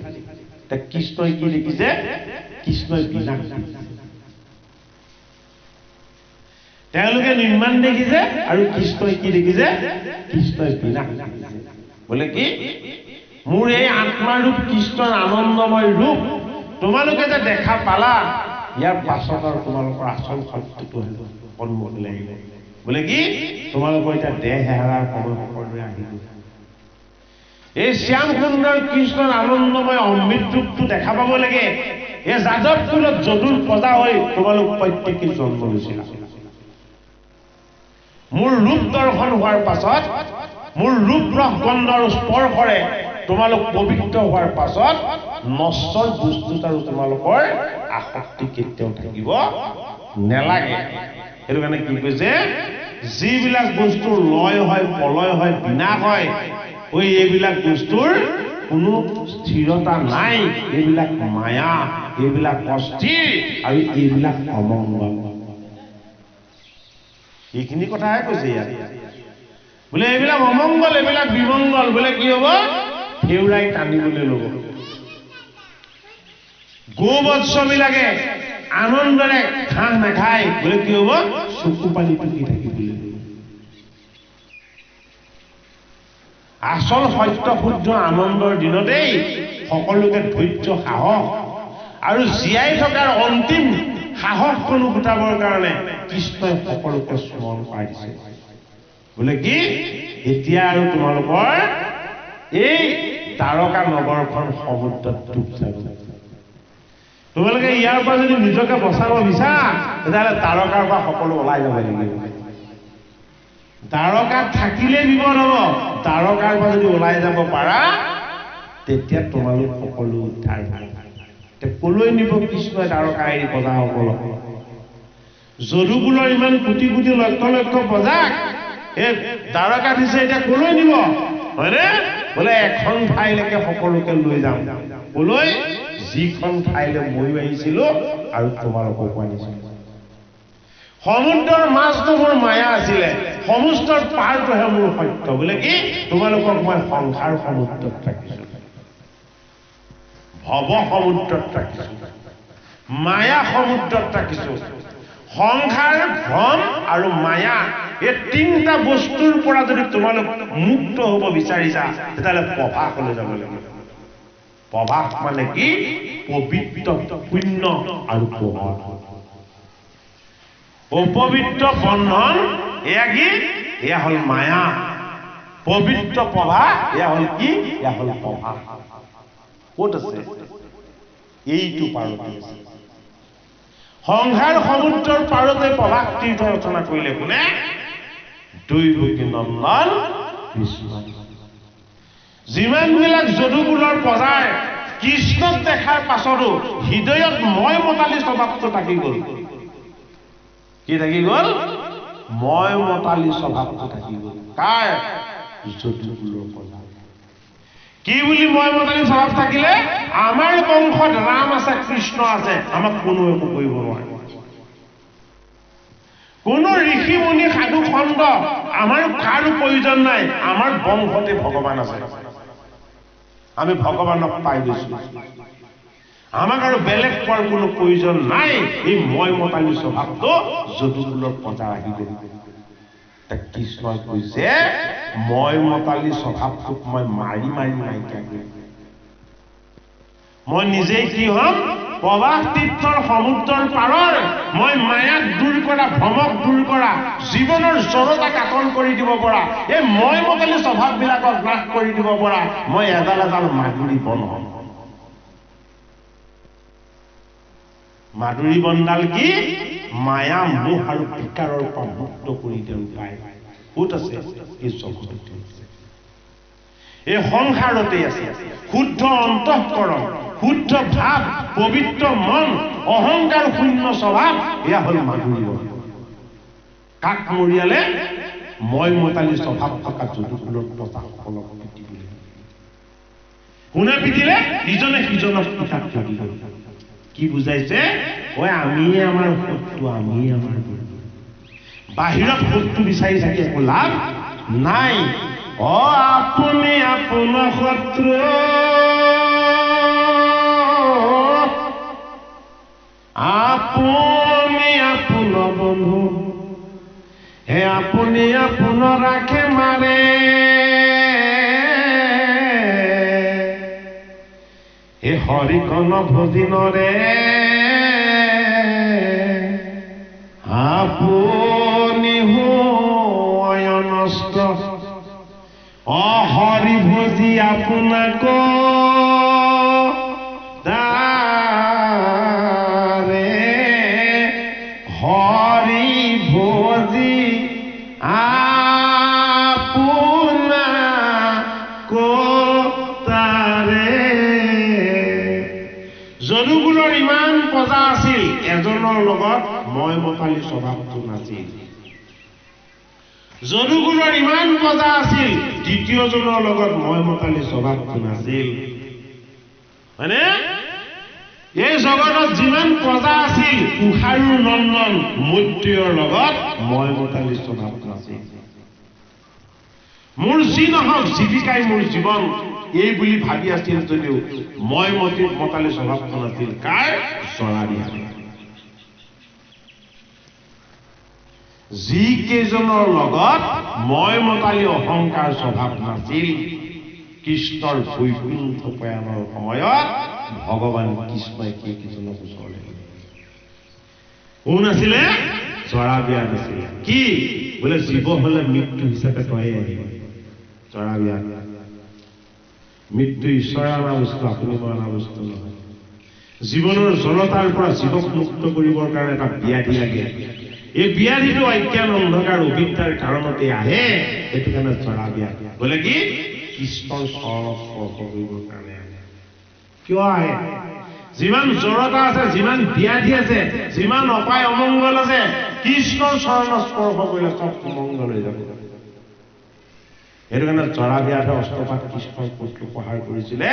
Speaker 1: কৃষ্ণই কি দেখিছে? কৃষ্ণই বিনাশ দেখিছে। তেওঁলোকে নিৰ্মাণ দেখিছে আৰু কৃষ্ণই কি দেখিছে? কৃষ্ণই বিনাশ দেখিছে। বোলে কি? মোৰ এই আত্মাৰ ৰূপ কৃষ্ণৰ আনন্দময় ৰূপ তোমালোকে যে দেখা পালা, ইয়াৰ পাছত আৰু তোমালোকৰ আচল সত্যটো সন্মুখলৈ আহিব। বোলে কি? তোমালোকৰ এতিয়া দেহ হেৰাৰ সময় সকলোৰে আহিব। এই শ্যাম সুন্দৰ কৃষ্ণৰ আনন্দময় অমৃত ৰূপটো দেখা পাব লাগে। এই যাদৱ কুলত যদুৰ প্ৰজা হৈ তোমালোক প্ৰত্যেকে জন্ম লৈছিলা। মোৰ ৰূপ দৰ্শন হোৱাৰ পাছত, মোৰ ৰূপ ৰস গন্ধৰ স্পৰ্শৰে তোমালোক পবিত্ৰ হোৱাৰ পাছত নশ্বৰ বস্তুত আৰু তোমালোকৰ আসক্তি কেতিয়াও থাকিব নেলাগে। সেইটো কাৰণে কি কৈছে? যিবিলাক বস্তু লয় হয়, প্ৰলয় হয়, বিনাশ হয়, এইবিলাক বস্তুৰ কোনো স্থিৰতা নাই। এইবিলাক মায়া, এইবিলাক অস্থিৰ আৰু এইবিলাক অমংগল। এইখিনি কথাহে কৈছে ইয়াত। বোলে এইবিলাক অমংগল, এইবিলাক বিমংগল। বোলে কি হ'ব? সেউৰাই টানিবলৈ ল'ব। গো বৎসবিলাকে আনন্দৰে ঘাঁহ নাখায়। বোলে কি হ'ব? চকু পানী টুকি থাকিবলৈ ল'ব। আচল সত্য শুদ্ধ আনন্দৰ দিনতেই সকলোকে ধৈৰ্য, সাহস আৰু জীয়াই থকাৰ অন্তিম সাহসকণো গোটাবৰ কাৰণে কৃষ্ণই সকলোকে স্মৰণ কৰাই দিছে। বোলে কি? এতিয়া আৰু তোমালোকৰ এই দ্বাৰকা নগৰখন সমুদ্ৰত ডুব যাব। তোমালোকে ইয়াৰ পৰা যদি নিজকে বচাব বিচাৰা, তেতিয়াহ'লে দ্বাৰকাৰ পৰা সকলো ওলাই যাব লাগিব। দ্বাৰকাত থাকিলে বিপদ হ'ব। দ্বাৰকাৰ পৰা যদি ওলাই যাব পাৰা, তেতিয়া তোমালোক সকলো উদ্ধাৰ হ'ব। কলৈ নিব কৃষ্ণই দ্বাৰকা এৰি প্ৰজাসকলক? যদুকুলৰ ইমান কোটি কোটি লক্ষ লক্ষ প্ৰজাক এই দ্বাৰকা দিছে, এতিয়া কলৈ নিব? হয়নে? বোলে এখন ঠাইলৈকে সকলোকে লৈ যাম। কলৈ? যিখন ঠাইলৈ ময়ো আহিছিলো আৰু তোমালোককো আনিছিলো। সমুদ্ৰৰ মাজটো মোৰ মায়া আছিলে, সমুদ্ৰৰ পাৰটোহে মোৰ সত্য। বোলে কি? তোমালোকক মই সংসাৰ সমুদ্ৰত ৰাখিছো, ভৱ সমুদ্ৰত ৰাখিছো, মায়া সমুদ্ৰত ৰাখিছো। সংসাৰ, ভ্ৰম আৰু মায়া, এই তিনিটা বস্তুৰ পৰা যদি তোমালোক মুক্ত হ'ব বিচাৰিছা, তেতিয়াহ'লে প্ৰভাসলৈ যাব লাগিব। প্ৰভাস মানে কি? পবিত্ৰ, পুণ্য আৰু পোহৰ। অপবিত্ৰ বন্ধন, এয়া কি? এয়া হ'ল মায়া। পবিত্ৰ প্ৰভাস, এয়া হ'ল কি? এয়া হ'ল প্ৰভাস। ক'ত আছে? এইটো পাৰতে আছে। সংসাৰ সমুদ্ৰৰ পাৰতে প্ৰভাস তীৰ্থ ৰচনা কৰিলে কোনে? দৈৱকী নন্দন কৃষ্ণ। যিমানবিলাক যদুকুলৰ প্ৰজাৰ কৃষ্ণক দেখাৰ পাছতো হৃদয়ত মই মতালি স্বভাৱটো থাকি গ'ল। কি থাকি গ'ল? মই মতালি স্বভাৱটো থাকি গ'ল। কাৰ? যদুকুলৰ প্ৰজাৰ। কি বুলি মই মতালি স্বভাৱ থাকিলে আমাৰ বংশত ৰাম আছে কৃষ্ণ আছে আমাক কোনো একো কৰিব নোৱাৰে কোনো ঋষি মুনি সাধু খণ্ড আমাৰ কাৰো প্ৰয়োজন নাই আমাৰ বংশতে ভগৱান আছে আমি ভগৱানক পাই গৈছো আমাক আৰু বেলেগ পোৱাৰ কোনো প্ৰয়োজন নাই এই মই মতালি স্বভাৱটো যদুকুলৰ প্ৰজা আহি গ'ল কৃষ্ণই কৈছে মই মতালি স্বভাৱটোক মই মাৰি মাৰি নাইকিয়া কৰিম মই নিজেই কি হ'ম প্ৰবাহ তীৰ্থৰ সমুদ্ৰৰ পাৰৰ মই মায়াক দূৰ কৰা ভ্ৰমক দূৰ কৰা জীৱনৰ জড়তা কাটন কৰি দিব পৰা এই মই মতালি স্বভাৱবিলাকক নাশ কৰি দিব পৰা মই এডাল এডাল মাধুৰী বন হ'ম মাধুৰী বনডাল কি মায়া মোহ আৰু বিকাৰৰ পৰা মুক্ত কৰি দিয়া উপায় ক'ত আছে এই জগততে এই সংসাৰতে আছে শুদ্ধ অন্তঃকৰণ শুদ্ধ ভাৱ পবিত্ৰ মন অহংকাৰ শূন্য স্বভাৱ এয়া হ'ল মাধুৰী বন কাক মৰিয়ালে মই মতালি স্বভাৱ থকা যদুকুলৰ প্ৰজাসকলক পিটিলে কোনে পিটিলে ইজনে সিজনক পিতাক পিটিলে কি বুজাইছে ঐ আমি আমাৰ শত্ৰু আমি আমাৰ বাহিৰত শত্ৰু বিচাৰি থাকি একো লাভ নাই আপুনি আপোনাৰ শত্ৰু আপুনি আপোনাৰ বন্ধু হে আপুনি আপোনাৰ ৰাখে মাৰে হে হৰিকণ ভজিনৰে আপুনি নষ্ট হৰি ভজি আপোনাক হৰি ভজি যদুকুলৰ ইমান প্ৰজা আছিল এজনৰ লগত মই মতালি স্বভাৱটো নাছিল যদুকুলৰ ইমান প্ৰজা আছিল দ্বিতীয়জনৰ লগত মই মতালি স্বভাৱটো নাছিল মানে এই জগতত যিমান প্ৰজা আছিল উষাৰু নন্দন মৈত্ৰেয়ৰ লগত মই মতালি স্বভাৱ নাছিল মোৰ যি নহওক জীৱিকাই মোৰ জীৱন এই বুলি ভাবি আছিল যদিও মই মতালি স্বভাৱটো নাছিল কাৰ জৰাবিয়া যি কেইজনৰ লগত মই মতালি অহংকাৰ স্বভাৱ নাছিল কৃষ্ণৰ বৈকুণ্ঠ প্ৰয়াণৰ সময়ত ভগৱান কৃষ্ণই কেইজনক ওচৰলৈ কোন আছিলে জৰাবিয়া নাছিলে কি বোলে জীৱ হলে মৃত্যু হিচাপে তয়ে আহিব জৰাবিয়া মৃত্যু ঈশ্বৰে অনা বস্তু আপুনি মই অনা বস্তু নহয় জীৱনৰ জড়তাৰ পৰা জীৱক মুক্ত কৰিবৰ কাৰণে এটা ব্যাধি লাগে এই ব্যাধিটো অজ্ঞান অন্ধকাৰ অবিদ্যাৰ কাৰণতে আহে সেইটো কাৰণে জৰাবিয়া বোলে কি কৃষ্ণৰ চৰণত স্পৰ্শ কৰিবৰ কাৰণে আহে কিয় আহে যিমান জড়তা আছে যিমান ব্যাধি আছে যিমান অপায় অমংগল আছে কৃষ্ণৰ চৰণত স্পৰ্শ কৰিলে চব মংগল হৈ যাব সেইটো কাৰণে জৰাবিয়াতে অষ্টপাত কৃষ্ণৰ পুত্ৰ প্ৰহাৰ কৰিছিলে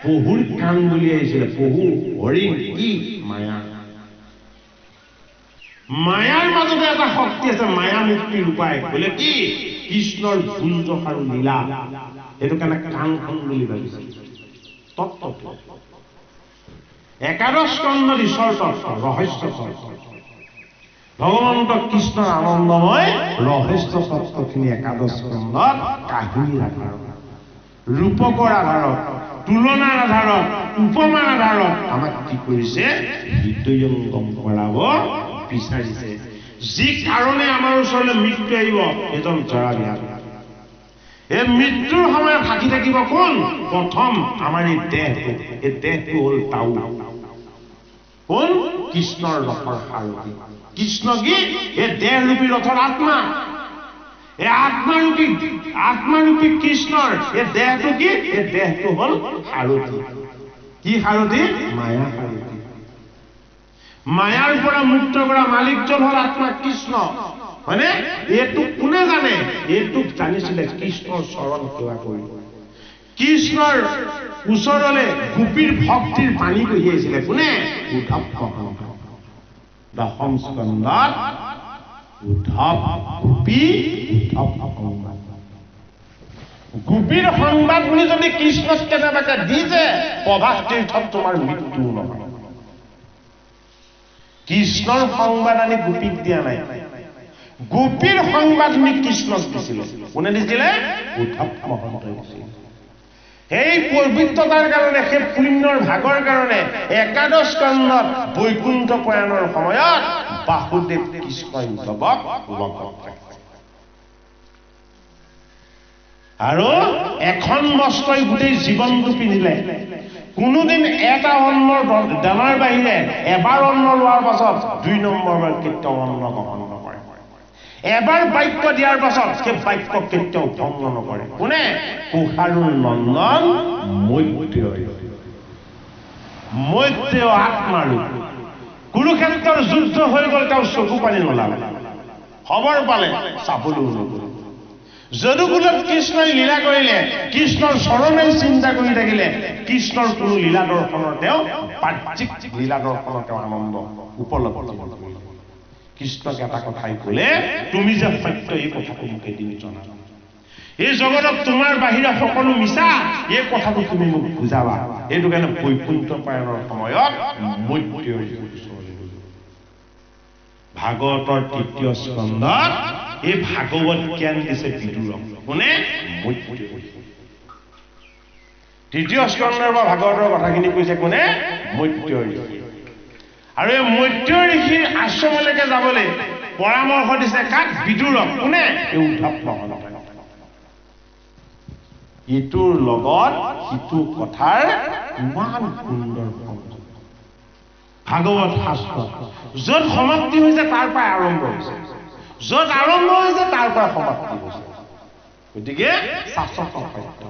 Speaker 1: পহুৰ কাণ বুলি আহিছিলে পহু হৰিণ কি মায়া মায়াৰ মাজতে এটা শক্তি আছে মায়া মুক্তিৰ উপায় বোলে কি কৃষ্ণৰ যুঁজ আৰু লীলা সেইটো কাৰণে কাণখন বুলি ভাবিছিল তত্ত্ব একাদশ স্কন্ধত ঈশ্বৰ তত্ত্ব ৰহস্য তত্ত্ব ভগৱন্ত কৃষ্ণৰ আনন্দময় ৰহস্য তত্ত্বখিনি একাদশ স্কন্ধত কাহিনীৰ আধাৰত ৰূপকৰ আধাৰত তুলনাৰ আধাৰত উপমাৰ আধাৰত আমাক কি কৰিছে হৃদয়ংগম কৰাব বিচাৰিছে যি কাৰণে আমাৰ ওচৰলৈ মৃত্যু আহিব এজন জৰাবিয়া এই মৃত্যুৰ সময়ত থাকি থাকিব কোন প্ৰথম আমাৰ এই দেহটো হ'ল তাউ কোন কৃষ্ণৰ ৰথৰ সাৰথি কৃষ্ণ কি এই দেহৰূপী ৰথৰ আত্মা এই আত্মাৰূপী কৃষ্ণৰ এই দেহটো কি এই দেহটো হ'ল সাৰথি কি সাৰথি মায়া সাৰথি মায়াৰ পৰা মুক্ত কৰা মালিকজন হ'ল আত্মা কৃষ্ণ হয়নে এইটো কোনে জানে এইটোক জানিছিলে কৃষ্ণৰ চৰণ সেৱা কৰিব কৃষ্ণৰ ওচৰলৈ গোপীৰ ভক্তিৰ পানী কঢ়িয়াইছিলে কোনে? উদ্ধৱ মহন্ত। দশম স্কন্ধত উদ্ধৱ গোপী উদ্ধৱ সংবাদ। গোপীৰ সংবাদ বুলি যদি কৃষ্ণক কেনেবাকে দিছে প্ৰভাস তীৰ্থত তোমাৰ মৃত্যু নহয়। কৃষ্ণৰ সংবাদ আনি গোপীক দিয়া নাই, গোপীৰ সংবাদ নি কৃষ্ণক দিছিলে। কোনে দিছিলে? উদ্ধৱ মহন্তই দিছিলে। সেই পবিত্ৰতাৰ কাৰণে, সেই পুণ্যৰ ভাগৰ কাৰণে একাদশ স্কন্ধত বৈকুণ্ঠ প্ৰয়াণৰ সময়ত বাসুদেৱ কৃষ্ণই উদ্ধৱক লগত ৰাখিছে। আৰু এখন বস্ত্ৰই গোটেই জীৱনটো পিন্ধিলে। কোনোদিন এটা অন্নৰ দানাৰ বাহিৰে এবাৰ অন্ন লোৱাৰ পাছত ২ নম্বৰবাৰ কেতিয়াও অন্ন গ্ৰহণ নকৰে। এবাৰ বাক্য দিয়াৰ পাছত সেই বাক্য কেতিয়াও ভংগ নকৰে। কোনে? কুশাৰুৰ নন্দন মৈত্ৰেয় আত্মাৰু। কুৰুক্ষেত্ৰৰ যুদ্ধ হৈ গ'ল, তেওঁ চকু পানী নোলালে, খবৰ পালে, চাবলৈও নগ'ল। যদুকুলত কৃষ্ণই লীলা কৰিলে, কৃষ্ণৰ চৰণেই চিন্তা কৰি থাকিলে, কৃষ্ণৰ কোনো লীলা দৰ্শনৰ তেওঁ বাহ্যিক লীলা দৰ্শনৰ তেওঁ আনন্দ উপলব্ধি কৰিলে। কৃষ্ণক এটা কথাই ক'লে, তুমি যে সত্য এই কথাটো মোক এদিন জনাবা। এই জগতত তোমাৰ বাহিৰে সকলো মিছা, এই কথাটো তুমি মোক বুজাবা। এইটো কাৰণে বৈকুণ্ঠ প্ৰয়াণৰ সময়ত মৈত্ৰেয়ৰ ওচৰলৈ গ'ল। ভাগৱতৰ ৩য় স্কন্ধত এই ভাগৱত জ্ঞান দিছে বিদুৰক। কোনে? মৈত্ৰেয়। ৩য় স্কন্ধৰ পৰা ভাগৱতৰ কথাখিনি কৈছে কোনে? মৈত্ৰেয় ঋষি। আৰু এই মৈত্ৰেয় ঋষিৰ আশ্ৰমলৈকে যাবলৈ পৰামৰ্শ দিছে কাক? বিদুৰক। কোনে? এই উদ্ধৱ মহন্ত। ইটোৰ লগত সিটো কথাৰ ইমান সুন্দৰ ভাগৱত শাস্ত্ৰ। য'ত সমাপ্তি হৈছে তাৰ পৰা আৰম্ভ হৈছে, য'ত আৰম্ভ হৈছে তাৰ পৰা সমাপ্তি হৈছে। গতিকে শাস্ত্ৰ সত্য।